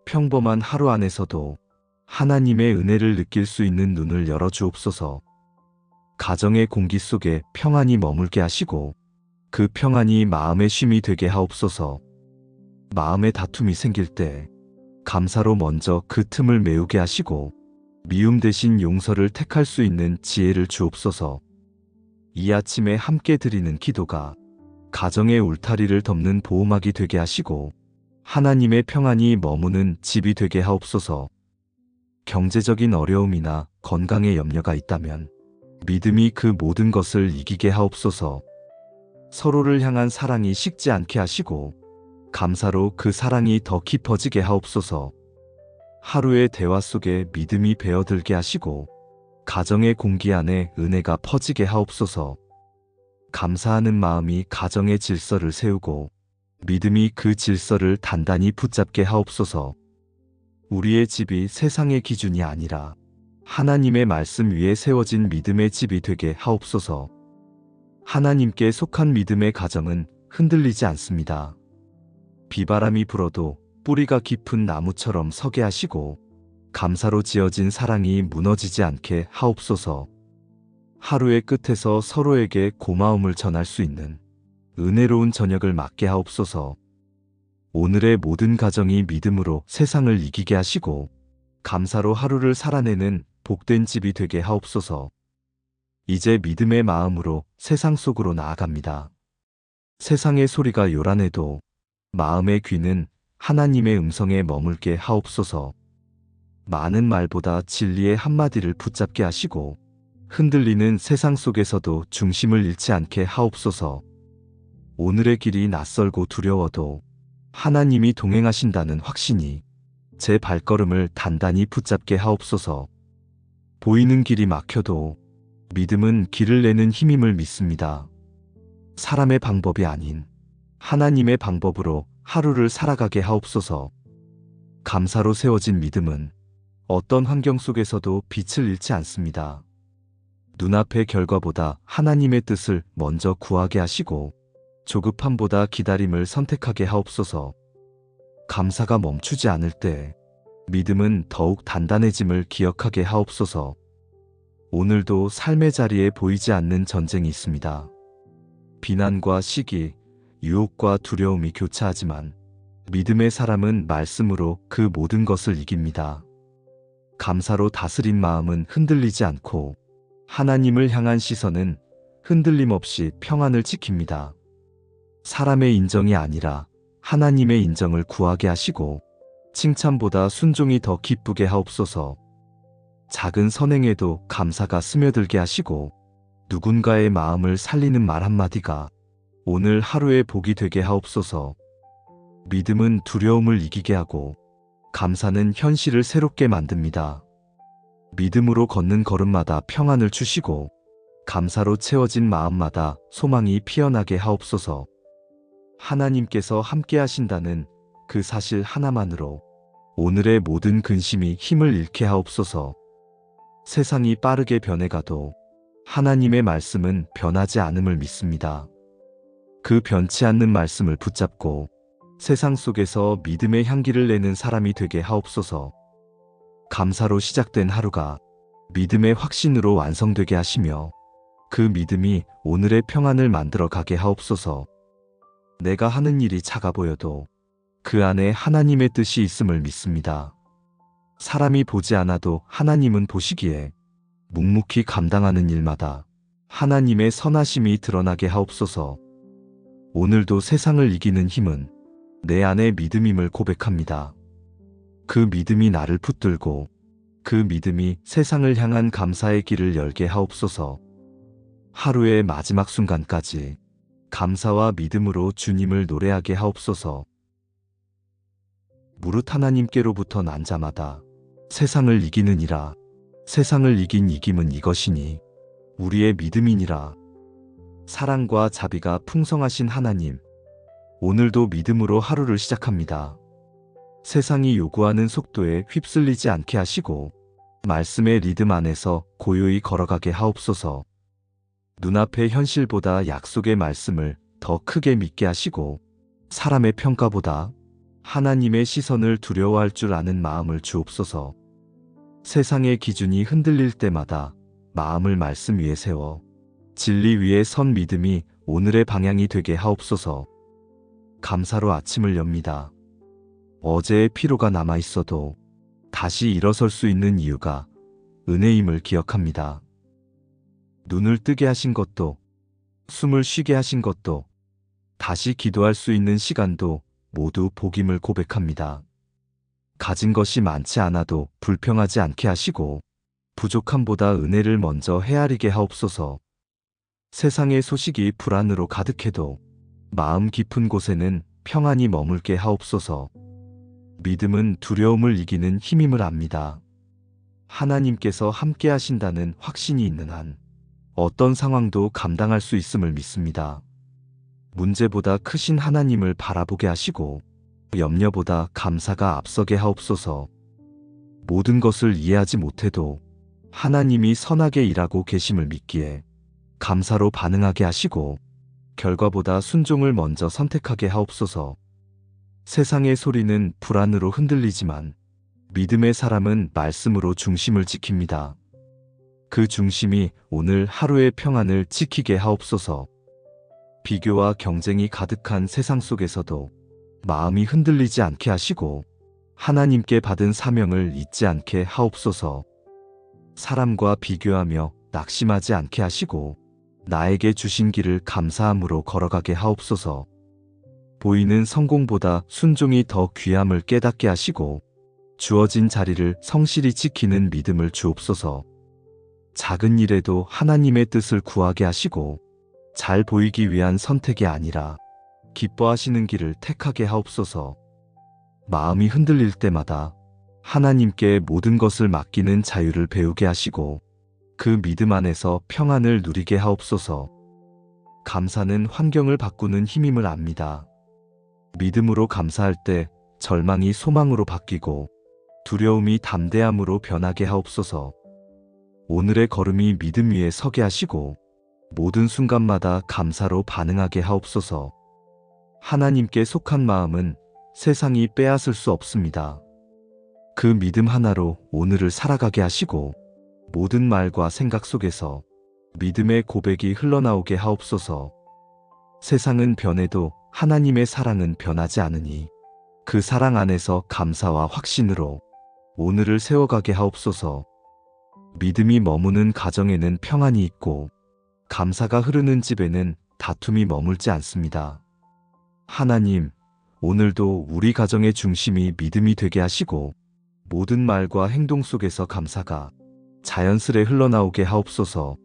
평범한 하루 안에서도 하나님의 은혜를 느낄 수 있는 눈을 열어주옵소서. 가정의 공기 속에 평안이 머물게 하시고 그 평안이 마음의 쉼이 되게 하옵소서. 마음의 다툼이 생길 때 감사로 먼저 그 틈을 메우게 하시고 미움 대신 용서를 택할 수 있는 지혜를 주옵소서. 이 아침에 함께 드리는 기도가 가정의 울타리를 덮는 보호막이 되게 하시고 하나님의 평안이 머무는 집이 되게 하옵소서. 경제적인 어려움이나 건강에 염려가 있다면 믿음이 그 모든 것을 이기게 하옵소서. 서로를 향한 사랑이 식지 않게 하시고 감사로 그 사랑이 더 깊어지게 하옵소서. 하루의 대화 속에 믿음이 배어들게 하시고 가정의 공기 안에 은혜가 퍼지게 하옵소서. 감사하는 마음이 가정의 질서를 세우고 믿음이 그 질서를 단단히 붙잡게 하옵소서. 우리의 집이 세상의 기준이 아니라 하나님의 말씀 위에 세워진 믿음의 집이 되게 하옵소서. 하나님께 속한 믿음의 가정은 흔들리지 않습니다. 비바람이 불어도 뿌리가 깊은 나무처럼 서게 하시고 감사로 지어진 사랑이 무너지지 않게 하옵소서. 하루의 끝에서 서로에게 고마움을 전할 수 있는 은혜로운 저녁을 맞게 하옵소서. 오늘의 모든 가정이 믿음으로 세상을 이기게 하시고 감사로 하루를 살아내는 복된 집이 되게 하옵소서. 이제 믿음의 마음으로 세상 속으로 나아갑니다. 세상의 소리가 요란해도 마음의 귀는 하나님의 음성에 머물게 하옵소서. 많은 말보다 진리의 한마디를 붙잡게 하시고 흔들리는 세상 속에서도 중심을 잃지 않게 하옵소서. 오늘의 길이 낯설고 두려워도 하나님이 동행하신다는 확신이 제 발걸음을 단단히 붙잡게 하옵소서. 보이는 길이 막혀도 믿음은 길을 내는 힘임을 믿습니다. 사람의 방법이 아닌 하나님의 방법으로 하루를 살아가게 하옵소서. 감사로 세워진 믿음은 어떤 환경 속에서도 빛을 잃지 않습니다. 눈앞의 결과보다 하나님의 뜻을 먼저 구하게 하시고 조급함보다 기다림을 선택하게 하옵소서. 감사가 멈추지 않을 때 믿음은 더욱 단단해짐을 기억하게 하옵소서. 오늘도 삶의 자리에 보이지 않는 전쟁이 있습니다. 비난과 시기, 유혹과 두려움이 교차하지만 믿음의 사람은 말씀으로 그 모든 것을 이깁니다. 감사로 다스린 마음은 흔들리지 않고 하나님을 향한 시선은 흔들림 없이 평안을 지킵니다. 사람의 인정이 아니라 하나님의 인정을 구하게 하시고 칭찬보다 순종이 더 기쁘게 하옵소서. 작은 선행에도 감사가 스며들게 하시고 누군가의 마음을 살리는 말 한마디가 오늘 하루의 복이 되게 하옵소서. 믿음은 두려움을 이기게 하고 감사는 현실을 새롭게 만듭니다. 믿음으로 걷는 걸음마다 평안을 주시고 감사로 채워진 마음마다 소망이 피어나게 하옵소서. 하나님께서 함께 하신다는 그 사실 하나만으로 오늘의 모든 근심이 힘을 잃게 하옵소서. 세상이 빠르게 변해가도 하나님의 말씀은 변하지 않음을 믿습니다. 그 변치 않는 말씀을 붙잡고 세상 속에서 믿음의 향기를 내는 사람이 되게 하옵소서. 감사로 시작된 하루가 믿음의 확신으로 완성되게 하시며 그 믿음이 오늘의 평안을 만들어 가게 하옵소서. 내가 하는 일이 작아 보여도 그 안에 하나님의 뜻이 있음을 믿습니다. 사람이 보지 않아도 하나님은 보시기에 묵묵히 감당하는 일마다 하나님의 선하심이 드러나게 하옵소서. 오늘도 세상을 이기는 힘은 내 안의 믿음임을 고백합니다. 그 믿음이 나를 붙들고 그 믿음이 세상을 향한 감사의 길을 열게 하옵소서. 하루의 마지막 순간까지 감사와 믿음으로 주님을 노래하게 하옵소서. 무릇 하나님께로부터 난 자마다 세상을 이기느니라. 세상을 이긴 이김은 이것이니 우리의 믿음이니라. 사랑과 자비가 풍성하신 하나님, 오늘도 믿음으로 하루를 시작합니다. 세상이 요구하는 속도에 휩쓸리지 않게 하시고 말씀의 리듬 안에서 고요히 걸어가게 하옵소서. 눈앞의 현실보다 약속의 말씀을 더 크게 믿게 하시고 사람의 평가보다 하나님의 시선을 두려워할 줄 아는 마음을 주옵소서. 세상의 기준이 흔들릴 때마다 마음을 말씀 위에 세워 진리 위에 선 믿음이 오늘의 방향이 되게 하옵소서. 감사로 아침을 엽니다. 어제의 피로가 남아 있어도 다시 일어설 수 있는 이유가 은혜임을 기억합니다. 눈을 뜨게 하신 것도, 숨을 쉬게 하신 것도, 다시 기도할 수 있는 시간도 모두 복임을 고백합니다. 가진 것이 많지 않아도 불평하지 않게 하시고 부족함보다 은혜를 먼저 헤아리게 하옵소서. 세상의 소식이 불안으로 가득해도 마음 깊은 곳에는 평안이 머물게 하옵소서. 믿음은 두려움을 이기는 힘임을 압니다. 하나님께서 함께 하신다는 확신이 있는 한 어떤 상황도 감당할 수 있음을 믿습니다. 문제보다 크신 하나님을 바라보게 하시고 염려보다 감사가 앞서게 하옵소서. 모든 것을 이해하지 못해도 하나님이 선하게 일하고 계심을 믿기에 감사로 반응하게 하시고 결과보다 순종을 먼저 선택하게 하옵소서. 세상의 소리는 불안으로 흔들리지만 믿음의 사람은 말씀으로 중심을 지킵니다. 그 중심이 오늘 하루의 평안을 지키게 하옵소서. 비교와 경쟁이 가득한 세상 속에서도 마음이 흔들리지 않게 하시고 하나님께 받은 사명을 잊지 않게 하옵소서. 사람과 비교하며 낙심하지 않게 하시고 나에게 주신 길을 감사함으로 걸어가게 하옵소서. 보이는 성공보다 순종이 더 귀함을 깨닫게 하시고 주어진 자리를 성실히 지키는 믿음을 주옵소서. 작은 일에도 하나님의 뜻을 구하게 하시고 잘 보이기 위한 선택이 아니라 기뻐하시는 길을 택하게 하옵소서. 마음이 흔들릴 때마다 하나님께 모든 것을 맡기는 자유를 배우게 하시고 그 믿음 안에서 평안을 누리게 하옵소서. 감사는 환경을 바꾸는 힘임을 압니다. 믿음으로 감사할 때 절망이 소망으로 바뀌고 두려움이 담대함으로 변하게 하옵소서. 오늘의 걸음이 믿음 위에 서게 하시고 모든 순간마다 감사로 반응하게 하옵소서. 하나님께 속한 마음은 세상이 빼앗을 수 없습니다. 그 믿음 하나로 오늘을 살아가게 하시고 모든 말과 생각 속에서 믿음의 고백이 흘러나오게 하옵소서. 세상은 변해도 하나님의 사랑은 변하지 않으니 그 사랑 안에서 감사와 확신으로 오늘을 세워가게 하옵소서. 믿음이 머무는 가정에는 평안이 있고 감사가 흐르는 집에는 다툼이 머물지 않습니다. 하나님, 오늘도 우리 가정의 중심이 믿음이 되게 하시고 모든 말과 행동 속에서 감사가 자연스레 흘러나오게 하옵소서.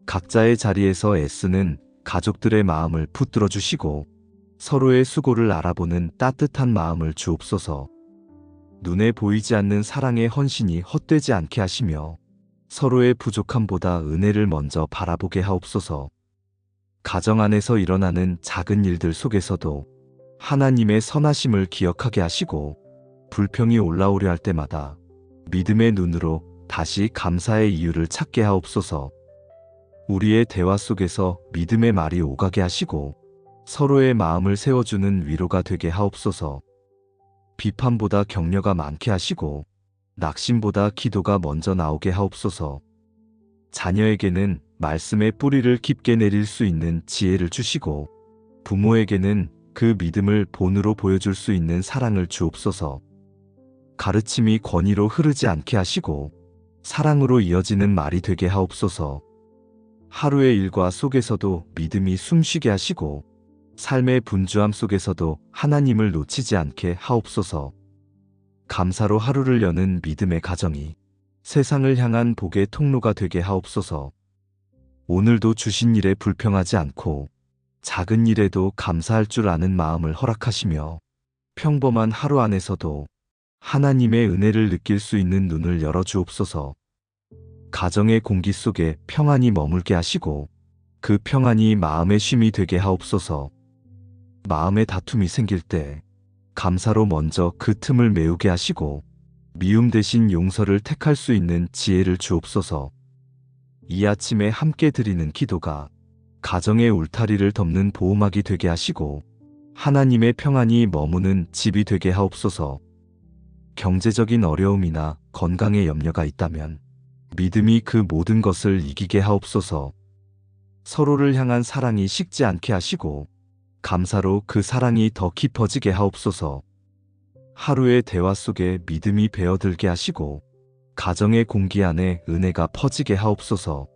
각자의 자리에서 애쓰는 가족들의 마음을 붙들어 주시고 서로의 수고를 알아보는 따뜻한 마음을 주옵소서. 눈에 보이지 않는 사랑의 헌신이 헛되지 않게 하시며 서로의 부족함보다 은혜를 먼저 바라보게 하옵소서. 가정 안에서 일어나는 작은 일들 속에서도 하나님의 선하심을 기억하게 하시고 불평이 올라오려 할 때마다 믿음의 눈으로 다시 감사의 이유를 찾게 하옵소서. 우리의 대화 속에서 믿음의 말이 오가게 하시고 서로의 마음을 세워주는 위로가 되게 하옵소서. 비판보다 격려가 많게 하시고 낙심보다 기도가 먼저 나오게 하옵소서. 자녀에게는 말씀의 뿌리를 깊게 내릴 수 있는 지혜를 주시고 부모에게는 그 믿음을 본으로 보여줄 수 있는 사랑을 주옵소서. 가르침이 권위로 흐르지 않게 하시고 사랑으로 이어지는 말이 되게 하옵소서. 하루의 일과 속에서도 믿음이 숨쉬게 하시고 삶의 분주함 속에서도 하나님을 놓치지 않게 하옵소서. 감사로 하루를 여는 믿음의 가정이 세상을 향한 복의 통로가 되게 하옵소서. 오늘도 주신 일에 불평하지 않고 작은 일에도 감사할 줄 아는 마음을 허락하시며 평범한 하루 안에서도 하나님의 은혜를 느낄 수 있는 눈을 열어주옵소서. 가정의 공기 속에 평안이 머물게 하시고 그 평안이 마음의 쉼이 되게 하옵소서. 마음의 다툼이 생길 때 감사로 먼저 그 틈을 메우게 하시고 미움 대신 용서를 택할 수 있는 지혜를 주옵소서. 이 아침에 함께 드리는 기도가 가정의 울타리를 덮는 보호막이 되게 하시고 하나님의 평안이 머무는 집이 되게 하옵소서. 경제적인 어려움이나 건강에 염려가 있다면 믿음이 그 모든 것을 이기게 하옵소서. 서로를 향한 사랑이 식지 않게 하시고 감사로 그 사랑이 더 깊어지게 하옵소서. 하루의 대화 속에 믿음이 배어들게 하시고 가정의 공기 안에 은혜가 퍼지게 하옵소서.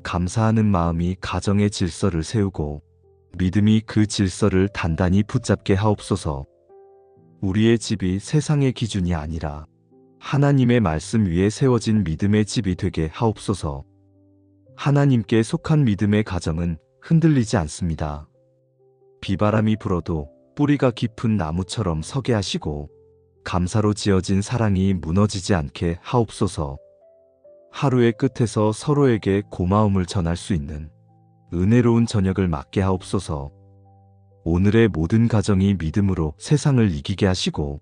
감사하는 마음이 가정의 질서를 세우고 믿음이 그 질서를 단단히 붙잡게 하옵소서. 우리의 집이 세상의 기준이 아니라 하나님의 말씀 위에 세워진 믿음의 집이 되게 하옵소서. 하나님께 속한 믿음의 가정은 흔들리지 않습니다. 비바람이 불어도 뿌리가 깊은 나무처럼 서게 하시고 감사로 지어진 사랑이 무너지지 않게 하옵소서. 하루의 끝에서 서로에게 고마움을 전할 수 있는 은혜로운 저녁을 맞게 하옵소서. 오늘의 모든 가정이 믿음으로 세상을 이기게 하시고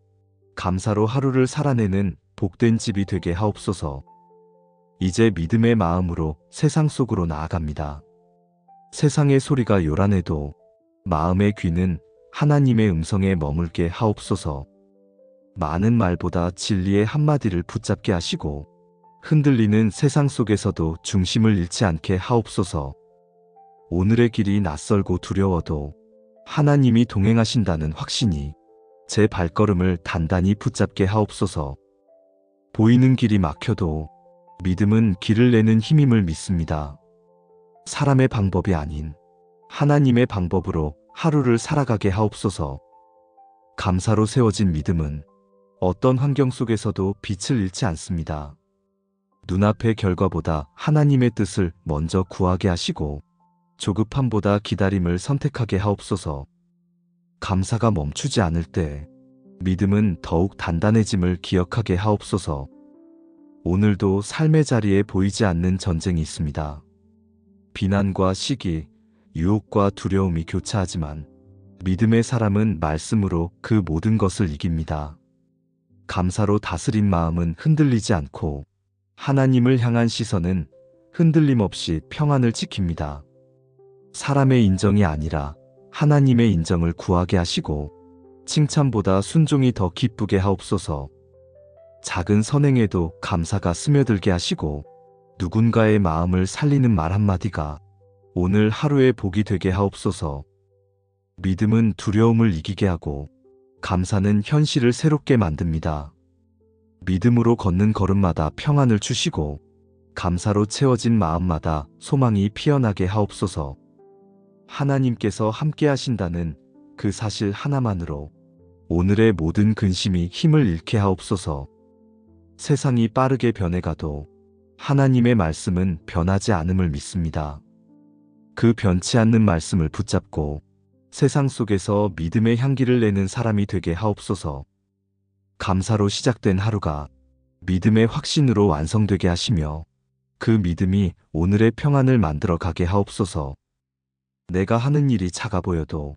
감사로 하루를 살아내는 복된 집이 되게 하옵소서. 이제 믿음의 마음으로 세상 속으로 나아갑니다. 세상의 소리가 요란해도 마음의 귀는 하나님의 음성에 머물게 하옵소서. 많은 말보다 진리의 한마디를 붙잡게 하시고 흔들리는 세상 속에서도 중심을 잃지 않게 하옵소서. 오늘의 길이 낯설고 두려워도 하나님이 동행하신다는 확신이 제 발걸음을 단단히 붙잡게 하옵소서. 보이는 길이 막혀도 믿음은 길을 내는 힘임을 믿습니다. 사람의 방법이 아닌 하나님의 방법으로 하루를 살아가게 하옵소서. 감사로 세워진 믿음은 어떤 환경 속에서도 빛을 잃지 않습니다. 눈앞의 결과보다 하나님의 뜻을 먼저 구하게 하시고 조급함보다 기다림을 선택하게 하옵소서. 감사가 멈추지 않을 때 믿음은 더욱 단단해짐을 기억하게 하옵소서. 오늘도 삶의 자리에 보이지 않는 전쟁이 있습니다. 비난과 시기, 유혹과 두려움이 교차하지만 믿음의 사람은 말씀으로 그 모든 것을 이깁니다. 감사로 다스린 마음은 흔들리지 않고 하나님을 향한 시선은 흔들림 없이 평안을 지킵니다. 사람의 인정이 아니라 하나님의 인정을 구하게 하시고 칭찬보다 순종이 더 기쁘게 하옵소서. 작은 선행에도 감사가 스며들게 하시고 누군가의 마음을 살리는 말 한마디가 오늘 하루의 복이 되게 하옵소서. 믿음은 두려움을 이기게 하고 감사는 현실을 새롭게 만듭니다. 믿음으로 걷는 걸음마다 평안을 주시고 감사로 채워진 마음마다 소망이 피어나게 하옵소서. 하나님께서 함께 하신다는 그 사실 하나만으로 오늘의 모든 근심이 힘을 잃게 하옵소서. 세상이 빠르게 변해가도 하나님의 말씀은 변하지 않음을 믿습니다. 그 변치 않는 말씀을 붙잡고 세상 속에서 믿음의 향기를 내는 사람이 되게 하옵소서. 감사로 시작된 하루가 믿음의 확신으로 완성되게 하시며 그 믿음이 오늘의 평안을 만들어 가게 하옵소서. 내가 하는 일이 작아 보여도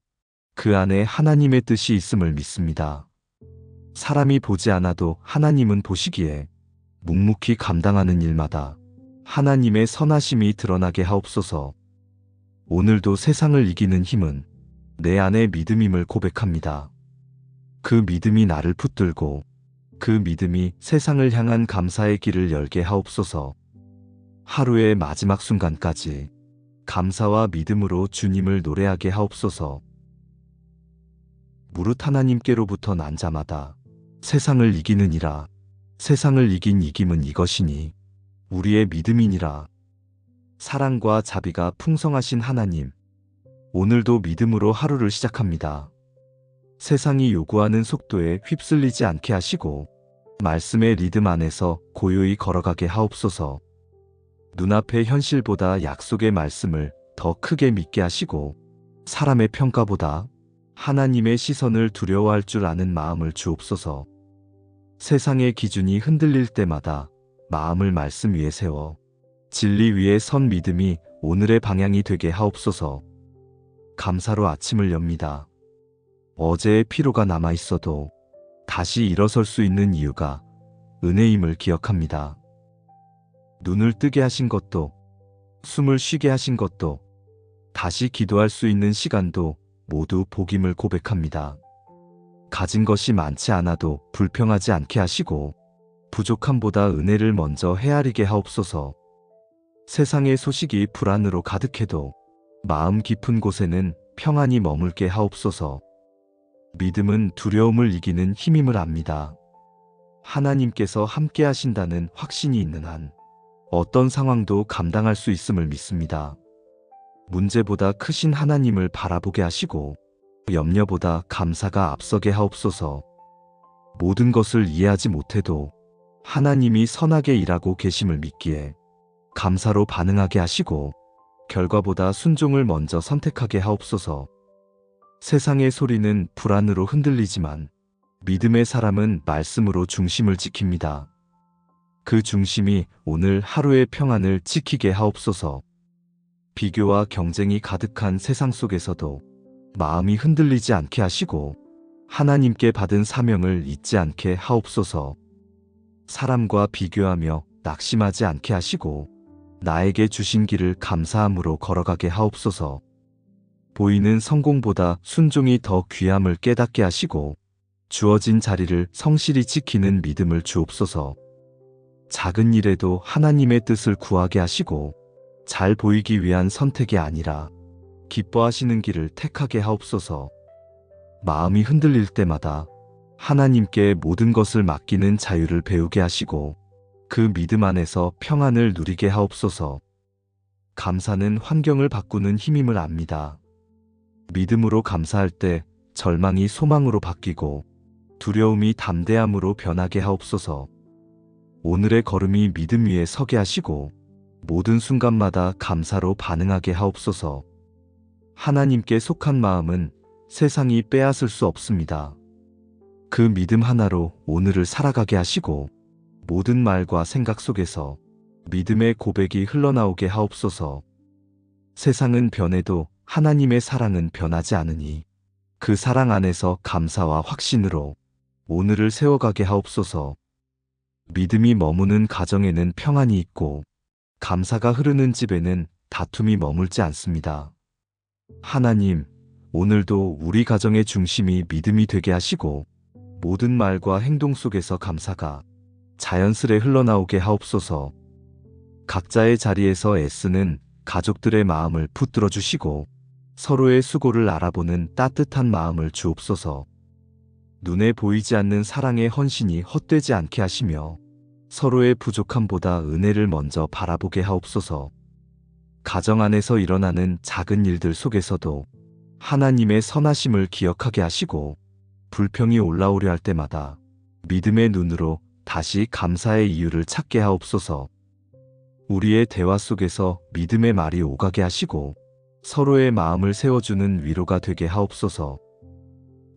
그 안에 하나님의 뜻이 있음을 믿습니다. 사람이 보지 않아도 하나님은 보시기에 묵묵히 감당하는 일마다 하나님의 선하심이 드러나게 하옵소서. 오늘도 세상을 이기는 힘은 내 안의 믿음임을 고백합니다. 그 믿음이 나를 붙들고 그 믿음이 세상을 향한 감사의 길을 열게 하옵소서. 하루의 마지막 순간까지 감사와 믿음으로 주님을 노래하게 하옵소서. 무릇 하나님께로부터 난 자마다 세상을 이기느니라. 세상을 이긴 이김은 이것이니 우리의 믿음이니라. 사랑과 자비가 풍성하신 하나님, 오늘도 믿음으로 하루를 시작합니다. 세상이 요구하는 속도에 휩쓸리지 않게 하시고 말씀의 리듬 안에서 고요히 걸어가게 하옵소서. 눈앞의 현실보다 약속의 말씀을 더 크게 믿게 하시고 사람의 평가보다 하나님의 시선을 두려워할 줄 아는 마음을 주옵소서. 세상의 기준이 흔들릴 때마다 마음을 말씀 위에 세워 진리 위에 선 믿음이 오늘의 방향이 되게 하옵소서. 감사로 아침을 엽니다. 어제의 피로가 남아 있어도 다시 일어설 수 있는 이유가 은혜임을 기억합니다. 눈을 뜨게 하신 것도, 숨을 쉬게 하신 것도, 다시 기도할 수 있는 시간도 모두 복임을 고백합니다. 가진 것이 많지 않아도 불평하지 않게 하시고 부족함보다 은혜를 먼저 헤아리게 하옵소서. 세상의 소식이 불안으로 가득해도 마음 깊은 곳에는 평안이 머물게 하옵소서. 믿음은 두려움을 이기는 힘임을 압니다. 하나님께서 함께 하신다는 확신이 있는 한 어떤 상황도 감당할 수 있음을 믿습니다. 문제보다 크신 하나님을 바라보게 하시고 염려보다 감사가 앞서게 하옵소서. 모든 것을 이해하지 못해도 하나님이 선하게 일하고 계심을 믿기에 감사로 반응하게 하시고 결과보다 순종을 먼저 선택하게 하옵소서. 세상의 소리는 불안으로 흔들리지만 믿음의 사람은 말씀으로 중심을 지킵니다. 그 중심이 오늘 하루의 평안을 지키게 하옵소서. 비교와 경쟁이 가득한 세상 속에서도 마음이 흔들리지 않게 하시고 하나님께 받은 사명을 잊지 않게 하옵소서. 사람과 비교하며 낙심하지 않게 하시고 나에게 주신 길을 감사함으로 걸어가게 하옵소서. 보이는 성공보다 순종이 더 귀함을 깨닫게 하시고 주어진 자리를 성실히 지키는 믿음을 주옵소서. 작은 일에도 하나님의 뜻을 구하게 하시고 잘 보이기 위한 선택이 아니라 기뻐하시는 길을 택하게 하옵소서. 마음이 흔들릴 때마다 하나님께 모든 것을 맡기는 자유를 배우게 하시고 그 믿음 안에서 평안을 누리게 하옵소서. 감사는 환경을 바꾸는 힘임을 압니다. 믿음으로 감사할 때 절망이 소망으로 바뀌고 두려움이 담대함으로 변하게 하옵소서. 오늘의 걸음이 믿음 위에 서게 하시고 모든 순간마다 감사로 반응하게 하옵소서. 하나님께 속한 마음은 세상이 빼앗을 수 없습니다. 그 믿음 하나로 오늘을 살아가게 하시고 모든 말과 생각 속에서 믿음의 고백이 흘러나오게 하옵소서. 세상은 변해도 하나님의 사랑은 변하지 않으니 그 사랑 안에서 감사와 확신으로 오늘을 세워가게 하옵소서. 믿음이 머무는 가정에는 평안이 있고 감사가 흐르는 집에는 다툼이 머물지 않습니다. 하나님, 오늘도 우리 가정의 중심이 믿음이 되게 하시고 모든 말과 행동 속에서 감사가 자연스레 흘러나오게 하옵소서. 각자의 자리에서 애쓰는 가족들의 마음을 붙들어 주시고 서로의 수고를 알아보는 따뜻한 마음을 주옵소서. 눈에 보이지 않는 사랑의 헌신이 헛되지 않게 하시며 서로의 부족함보다 은혜를 먼저 바라보게 하옵소서. 가정 안에서 일어나는 작은 일들 속에서도 하나님의 선하심을 기억하게 하시고 불평이 올라오려 할 때마다 믿음의 눈으로 다시 감사의 이유를 찾게 하옵소서. 우리의 대화 속에서 믿음의 말이 오가게 하시고 서로의 마음을 세워주는 위로가 되게 하옵소서.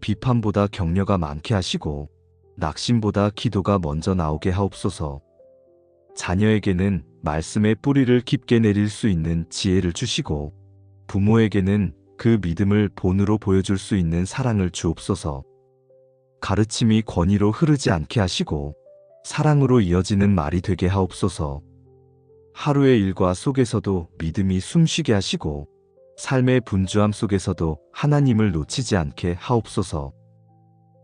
비판보다 격려가 많게 하시고 낙심보다 기도가 먼저 나오게 하옵소서. 자녀에게는 말씀의 뿌리를 깊게 내릴 수 있는 지혜를 주시고 부모에게는 그 믿음을 본으로 보여줄 수 있는 사랑을 주옵소서. 가르침이 권위로 흐르지 않게 하시고 사랑으로 이어지는 말이 되게 하옵소서. 하루의 일과 속에서도 믿음이 숨쉬게 하시고 삶의 분주함 속에서도 하나님을 놓치지 않게 하옵소서.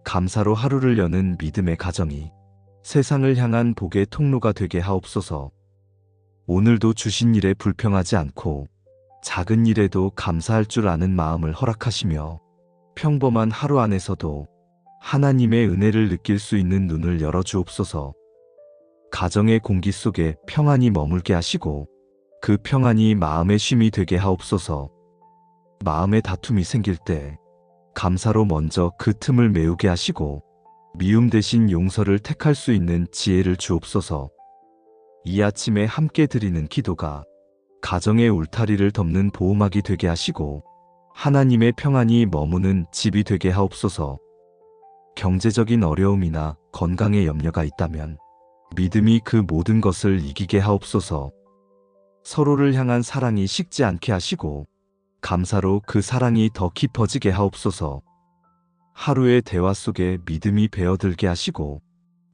감사로 하루를 여는 믿음의 가정이 세상을 향한 복의 통로가 되게 하옵소서. 오늘도 주신 일에 불평하지 않고 작은 일에도 감사할 줄 아는 마음을 허락하시며 평범한 하루 안에서도 하나님의 은혜를 느낄 수 있는 눈을 열어주옵소서. 가정의 공기 속에 평안이 머물게 하시고 그 평안이 마음의 쉼이 되게 하옵소서. 마음에 다툼이 생길 때 감사로 먼저 그 틈을 메우게 하시고 미움 대신 용서를 택할 수 있는 지혜를 주옵소서. 이 아침에 함께 드리는 기도가 가정의 울타리를 덮는 보호막이 되게 하시고 하나님의 평안이 머무는 집이 되게 하옵소서. 경제적인 어려움이나 건강에 염려가 있다면 믿음이 그 모든 것을 이기게 하옵소서. 서로를 향한 사랑이 식지 않게 하시고 감사로 그 사랑이 더 깊어지게 하옵소서. 하루의 대화 속에 믿음이 배어들게 하시고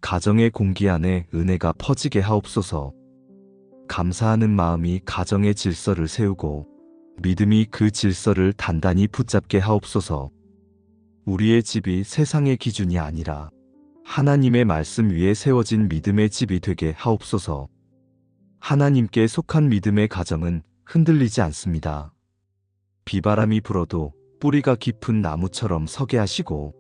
가정의 공기 안에 은혜가 퍼지게 하옵소서. 감사하는 마음이 가정의 질서를 세우고 믿음이 그 질서를 단단히 붙잡게 하옵소서. 우리의 집이 세상의 기준이 아니라 하나님의 말씀 위에 세워진 믿음의 집이 되게 하옵소서. 하나님께 속한 믿음의 가정은 흔들리지 않습니다. 비바람이 불어도 뿌리가 깊은 나무처럼 서게 하시고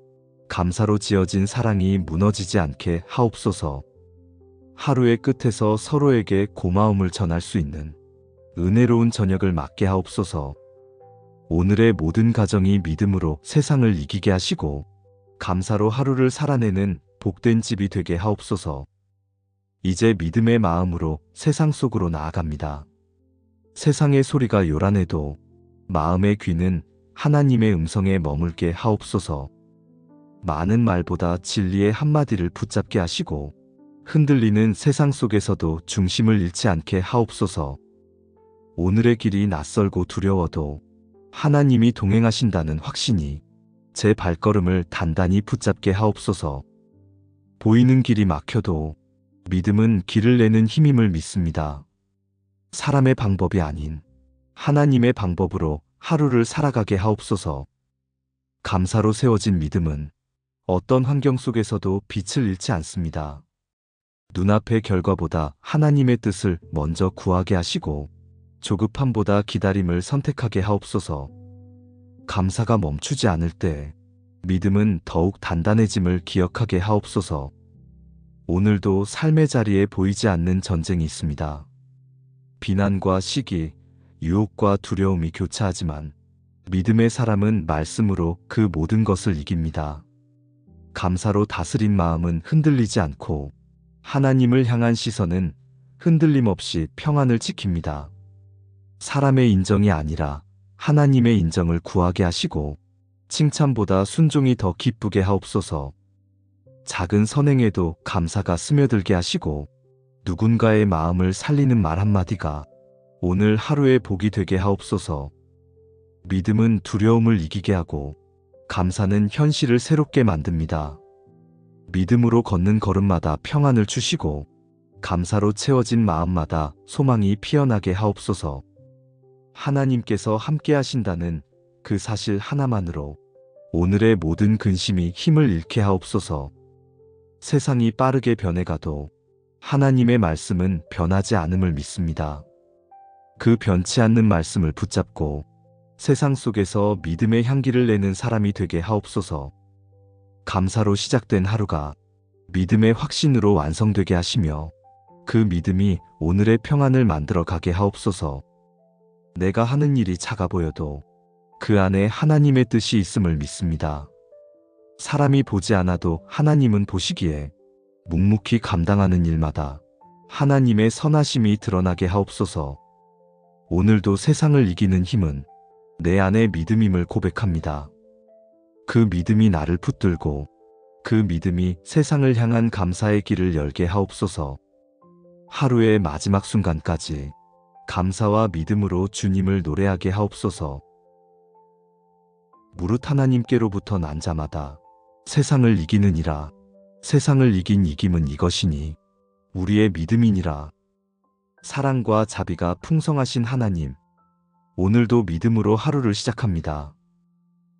감사로 지어진 사랑이 무너지지 않게 하옵소서. 하루의 끝에서 서로에게 고마움을 전할 수 있는 은혜로운 저녁을 맞게 하옵소서. 오늘의 모든 가정이 믿음으로 세상을 이기게 하시고 감사로 하루를 살아내는 복된 집이 되게 하옵소서. 이제 믿음의 마음으로 세상 속으로 나아갑니다. 세상의 소리가 요란해도 마음의 귀는 하나님의 음성에 머물게 하옵소서. 많은 말보다 진리의 한마디를 붙잡게 하시고 흔들리는 세상 속에서도 중심을 잃지 않게 하옵소서. 오늘의 길이 낯설고 두려워도 하나님이 동행하신다는 확신이 제 발걸음을 단단히 붙잡게 하옵소서. 보이는 길이 막혀도 믿음은 길을 내는 힘임을 믿습니다. 사람의 방법이 아닌 하나님의 방법으로 하루를 살아가게 하옵소서. 감사로 세워진 믿음은 어떤 환경 속에서도 빛을 잃지 않습니다. 눈앞의 결과보다 하나님의 뜻을 먼저 구하게 하시고 조급함보다 기다림을 선택하게 하옵소서. 감사가 멈추지 않을 때 믿음은 더욱 단단해짐을 기억하게 하옵소서. 오늘도 삶의 자리에 보이지 않는 전쟁이 있습니다. 비난과 시기, 유혹과 두려움이 교차하지만 믿음의 사람은 말씀으로 그 모든 것을 이깁니다. 감사로 다스린 마음은 흔들리지 않고 하나님을 향한 시선은 흔들림 없이 평안을 지킵니다. 사람의 인정이 아니라 하나님의 인정을 구하게 하시고 칭찬보다 순종이 더 기쁘게 하옵소서. 작은 선행에도 감사가 스며들게 하시고 누군가의 마음을 살리는 말 한마디가 오늘 하루의 복이 되게 하옵소서. 믿음은 두려움을 이기게 하고 감사는 현실을 새롭게 만듭니다. 믿음으로 걷는 걸음마다 평안을 주시고 감사로 채워진 마음마다 소망이 피어나게 하옵소서. 하나님께서 함께 하신다는 그 사실 하나만으로 오늘의 모든 근심이 힘을 잃게 하옵소서. 세상이 빠르게 변해가도 하나님의 말씀은 변하지 않음을 믿습니다. 그 변치 않는 말씀을 붙잡고 세상 속에서 믿음의 향기를 내는 사람이 되게 하옵소서. 감사로 시작된 하루가 믿음의 확신으로 완성되게 하시며 그 믿음이 오늘의 평안을 만들어 가게 하옵소서. 내가 하는 일이 작아 보여도 그 안에 하나님의 뜻이 있음을 믿습니다. 사람이 보지 않아도 하나님은 보시기에 묵묵히 감당하는 일마다 하나님의 선하심이 드러나게 하옵소서. 오늘도 세상을 이기는 힘은 내 안의 믿음임을 고백합니다. 그 믿음이 나를 붙들고 그 믿음이 세상을 향한 감사의 길을 열게 하옵소서. 하루의 마지막 순간까지 감사와 믿음으로 주님을 노래하게 하옵소서. 무릇 하나님께로부터 난 자마다 세상을 이기느니라. 세상을 이긴 이김은 이것이니 우리의 믿음이니라. 사랑과 자비가 풍성하신 하나님, 오늘도 믿음으로 하루를 시작합니다.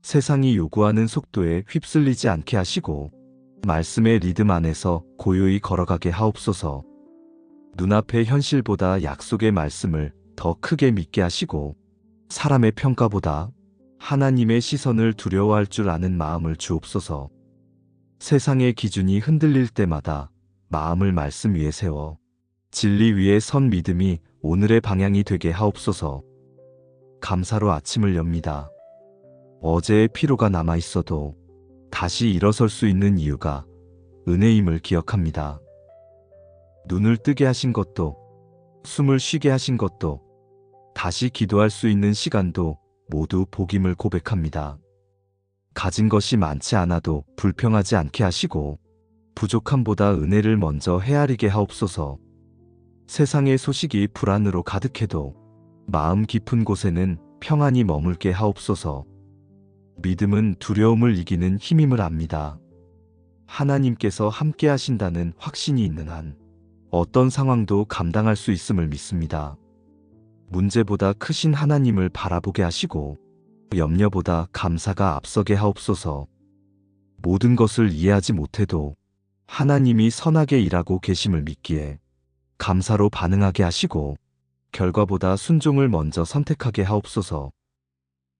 세상이 요구하는 속도에 휩쓸리지 않게 하시고 말씀의 리듬 안에서 고요히 걸어가게 하옵소서. 눈앞의 현실보다 약속의 말씀을 더 크게 믿게 하시고 사람의 평가보다 하나님의 시선을 두려워할 줄 아는 마음을 주옵소서. 세상의 기준이 흔들릴 때마다 마음을 말씀 위에 세워 진리 위에 선 믿음이 오늘의 방향이 되게 하옵소서. 감사로 아침을 엽니다. 어제의 피로가 남아 있어도 다시 일어설 수 있는 이유가 은혜임을 기억합니다. 눈을 뜨게 하신 것도, 숨을 쉬게 하신 것도, 다시 기도할 수 있는 시간도 모두 복임을 고백합니다. 가진 것이 많지 않아도 불평하지 않게 하시고 부족함보다 은혜를 먼저 헤아리게 하옵소서. 세상의 소식이 불안으로 가득해도 마음 깊은 곳에는 평안이 머물게 하옵소서. 믿음은 두려움을 이기는 힘임을 압니다. 하나님께서 함께 하신다는 확신이 있는 한 어떤 상황도 감당할 수 있음을 믿습니다. 문제보다 크신 하나님을 바라보게 하시고 염려보다 감사가 앞서게 하옵소서. 모든 것을 이해하지 못해도 하나님이 선하게 일하고 계심을 믿기에 감사로 반응하게 하시고 결과보다 순종을 먼저 선택하게 하옵소서.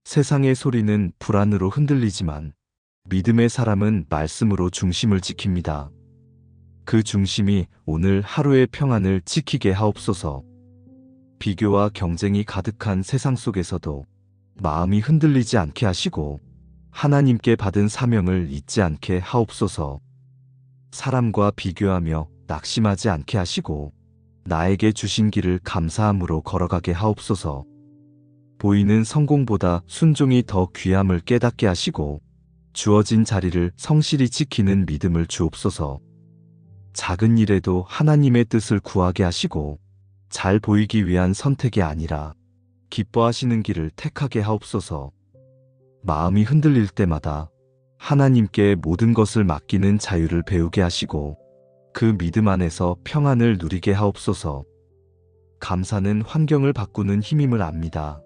세상의 소리는 불안으로 흔들리지만 믿음의 사람은 말씀으로 중심을 지킵니다. 그 중심이 오늘 하루의 평안을 지키게 하옵소서. 비교와 경쟁이 가득한 세상 속에서도 마음이 흔들리지 않게 하시고 하나님께 받은 사명을 잊지 않게 하옵소서. 사람과 비교하며 낙심하지 않게 하시고 나에게 주신 길을 감사함으로 걸어가게 하옵소서. 보이는 성공보다 순종이 더 귀함을 깨닫게 하시고 주어진 자리를 성실히 지키는 믿음을 주옵소서. 작은 일에도 하나님의 뜻을 구하게 하시고 잘 보이기 위한 선택이 아니라 기뻐하시는 길을 택하게 하옵소서. 마음이 흔들릴 때마다 하나님께 모든 것을 맡기는 자유를 배우게 하시고 그 믿음 안에서 평안을 누리게 하옵소서. 감사는 환경을 바꾸는 힘임을 압니다.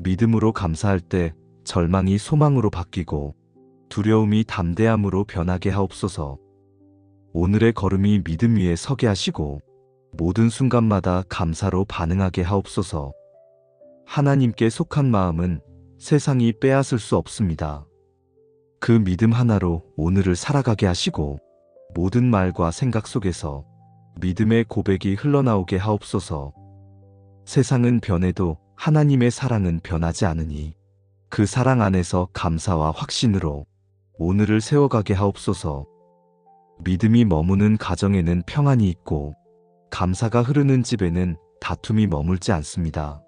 믿음으로 감사할 때 절망이 소망으로 바뀌고 두려움이 담대함으로 변하게 하옵소서. 오늘의 걸음이 믿음 위에 서게 하시고 모든 순간마다 감사로 반응하게 하옵소서. 하나님께 속한 마음은 세상이 빼앗을 수 없습니다. 그 믿음 하나로 오늘을 살아가게 하시고 모든 말과 생각 속에서 믿음의 고백이 흘러나오게 하옵소서. 세상은 변해도 하나님의 사랑은 변하지 않으니 그 사랑 안에서 감사와 확신으로 오늘을 세워가게 하옵소서. 믿음이 머무는 가정에는 평안이 있고 감사가 흐르는 집에는 다툼이 머물지 않습니다.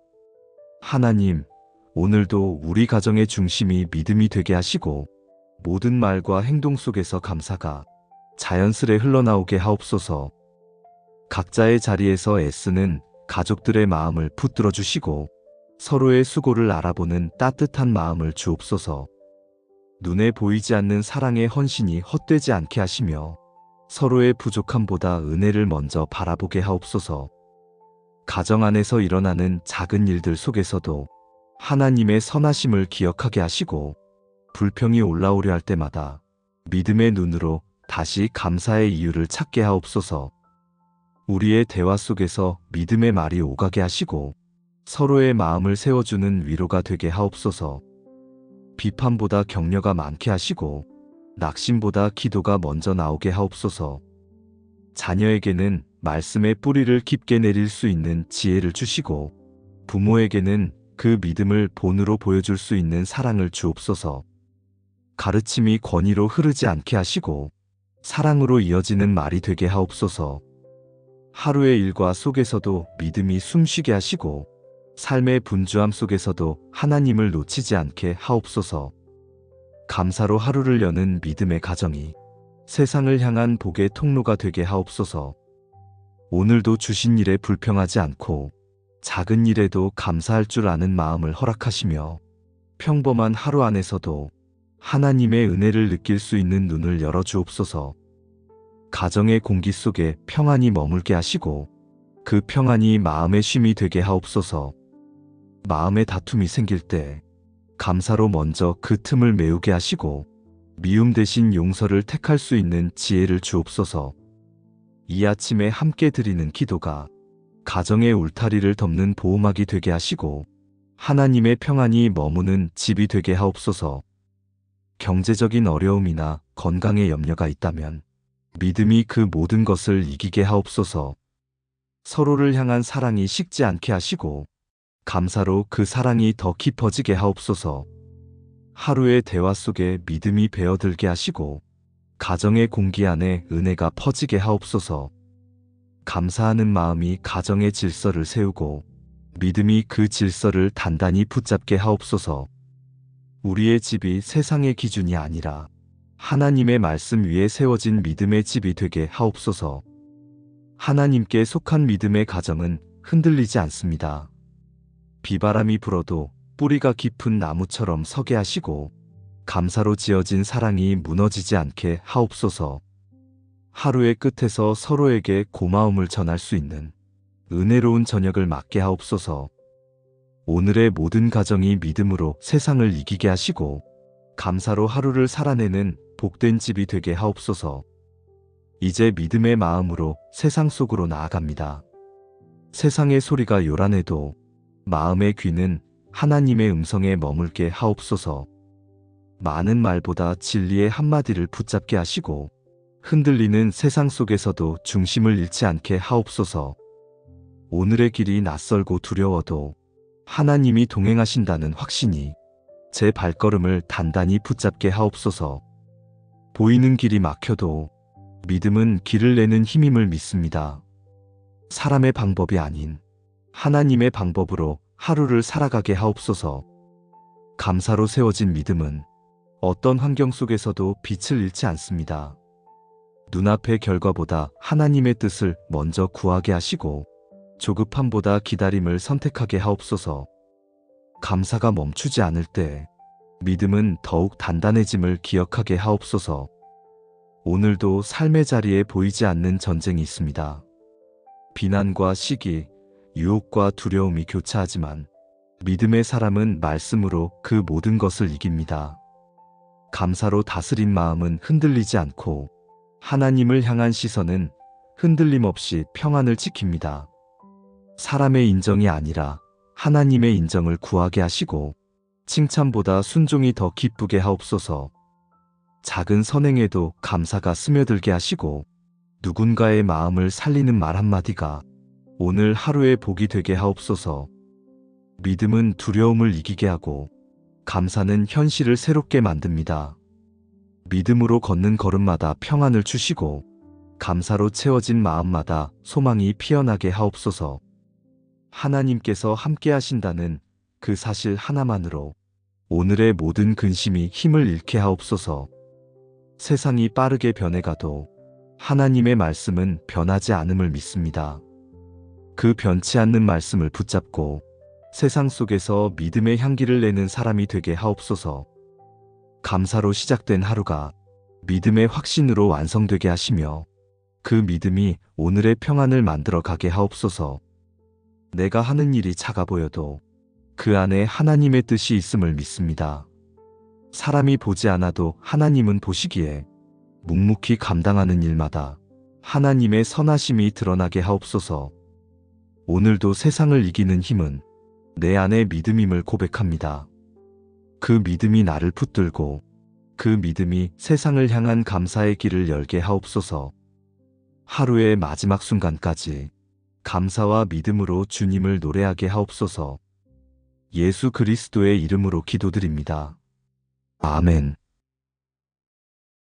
하나님, 오늘도 우리 가정의 중심이 믿음이 되게 하시고 모든 말과 행동 속에서 감사가 자연스레 흘러나오게 하옵소서. 각자의 자리에서 애쓰는 가족들의 마음을 붙들어 주시고 서로의 수고를 알아보는 따뜻한 마음을 주옵소서. 눈에 보이지 않는 사랑의 헌신이 헛되지 않게 하시며 서로의 부족함보다 은혜를 먼저 바라보게 하옵소서. 가정 안에서 일어나는 작은 일들 속에서도 하나님의 선하심을 기억하게 하시고 불평이 올라오려 할 때마다 믿음의 눈으로 다시 감사의 이유를 찾게 하옵소서. 우리의 대화 속에서 믿음의 말이 오가게 하시고 서로의 마음을 세워주는 위로가 되게 하옵소서. 비판보다 격려가 많게 하시고 낙심보다 기도가 먼저 나오게 하옵소서. 자녀에게는 말씀의 뿌리를 깊게 내릴 수 있는 지혜를 주시고 부모에게는 그 믿음을 본으로 보여줄 수 있는 사랑을 주옵소서. 가르침이 권위로 흐르지 않게 하시고 사랑으로 이어지는 말이 되게 하옵소서. 하루의 일과 속에서도 믿음이 숨쉬게 하시고 삶의 분주함 속에서도 하나님을 놓치지 않게 하옵소서. 감사로 하루를 여는 믿음의 가정이 세상을 향한 복의 통로가 되게 하옵소서. 오늘도 주신 일에 불평하지 않고 작은 일에도 감사할 줄 아는 마음을 허락하시며 평범한 하루 안에서도 하나님의 은혜를 느낄 수 있는 눈을 열어주옵소서. 가정의 공기 속에 평안이 머물게 하시고 그 평안이 마음의 쉼이 되게 하옵소서. 마음의 다툼이 생길 때 감사로 먼저 그 틈을 메우게 하시고 미움 대신 용서를 택할 수 있는 지혜를 주옵소서. 이 아침에 함께 드리는 기도가 가정의 울타리를 덮는 보호막이 되게 하시고 하나님의 평안이 머무는 집이 되게 하옵소서. 경제적인 어려움이나 건강에 염려가 있다면 믿음이 그 모든 것을 이기게 하옵소서. 서로를 향한 사랑이 식지 않게 하시고 감사로 그 사랑이 더 깊어지게 하옵소서. 하루의 대화 속에 믿음이 배어들게 하시고 가정의 공기 안에 은혜가 퍼지게 하옵소서. 감사하는 마음이 가정의 질서를 세우고 믿음이 그 질서를 단단히 붙잡게 하옵소서. 우리의 집이 세상의 기준이 아니라 하나님의 말씀 위에 세워진 믿음의 집이 되게 하옵소서. 하나님께 속한 믿음의 가정은 흔들리지 않습니다. 비바람이 불어도 뿌리가 깊은 나무처럼 서게 하시고 감사로 지어진 사랑이 무너지지 않게 하옵소서. 하루의 끝에서 서로에게 고마움을 전할 수 있는 은혜로운 저녁을 맞게 하옵소서. 오늘의 모든 가정이 믿음으로 세상을 이기게 하시고 감사로 하루를 살아내는 복된 집이 되게 하옵소서. 이제 믿음의 마음으로 세상 속으로 나아갑니다. 세상의 소리가 요란해도 마음의 귀는 하나님의 음성에 머물게 하옵소서. 많은 말보다 진리의 한마디를 붙잡게 하시고 흔들리는 세상 속에서도 중심을 잃지 않게 하옵소서. 오늘의 길이 낯설고 두려워도 하나님이 동행하신다는 확신이 제 발걸음을 단단히 붙잡게 하옵소서. 보이는 길이 막혀도 믿음은 길을 내는 힘임을 믿습니다. 사람의 방법이 아닌 하나님의 방법으로 하루를 살아가게 하옵소서. 감사로 세워진 믿음은 어떤 환경 속에서도 빛을 잃지 않습니다. 눈앞의 결과보다 하나님의 뜻을 먼저 구하게 하시고 조급함보다 기다림을 선택하게 하옵소서. 감사가 멈추지 않을 때 믿음은 더욱 단단해짐을 기억하게 하옵소서. 오늘도 삶의 자리에 보이지 않는 전쟁이 있습니다. 비난과 시기, 유혹과 두려움이 교차하지만 믿음의 사람은 말씀으로 그 모든 것을 이깁니다. 감사로 다스린 마음은 흔들리지 않고 하나님을 향한 시선은 흔들림 없이 평안을 지킵니다. 사람의 인정이 아니라 하나님의 인정을 구하게 하시고 칭찬보다 순종이 더 기쁘게 하옵소서. 작은 선행에도 감사가 스며들게 하시고 누군가의 마음을 살리는 말 한마디가 오늘 하루의 복이 되게 하옵소서. 믿음은 두려움을 이기게 하고 감사는 현실을 새롭게 만듭니다. 믿음으로 걷는 걸음마다 평안을 주시고 감사로 채워진 마음마다 소망이 피어나게 하옵소서. 하나님께서 함께 하신다는 그 사실 하나만으로 오늘의 모든 근심이 힘을 잃게 하옵소서. 세상이 빠르게 변해가도 하나님의 말씀은 변하지 않음을 믿습니다. 그 변치 않는 말씀을 붙잡고 세상 속에서 믿음의 향기를 내는 사람이 되게 하옵소서. 감사로 시작된 하루가 믿음의 확신으로 완성되게 하시며 그 믿음이 오늘의 평안을 만들어 가게 하옵소서. 내가 하는 일이 작아 보여도 그 안에 하나님의 뜻이 있음을 믿습니다. 사람이 보지 않아도 하나님은 보시기에 묵묵히 감당하는 일마다 하나님의 선하심이 드러나게 하옵소서. 오늘도 세상을 이기는 힘은 내 안의 믿음임을 고백합니다. 그 믿음이 나를 붙들고 그 믿음이 세상을 향한 감사의 길을 열게 하옵소서. 하루의 마지막 순간까지 감사와 믿음으로 주님을 노래하게 하옵소서. 예수 그리스도의 이름으로 기도드립니다. 아멘.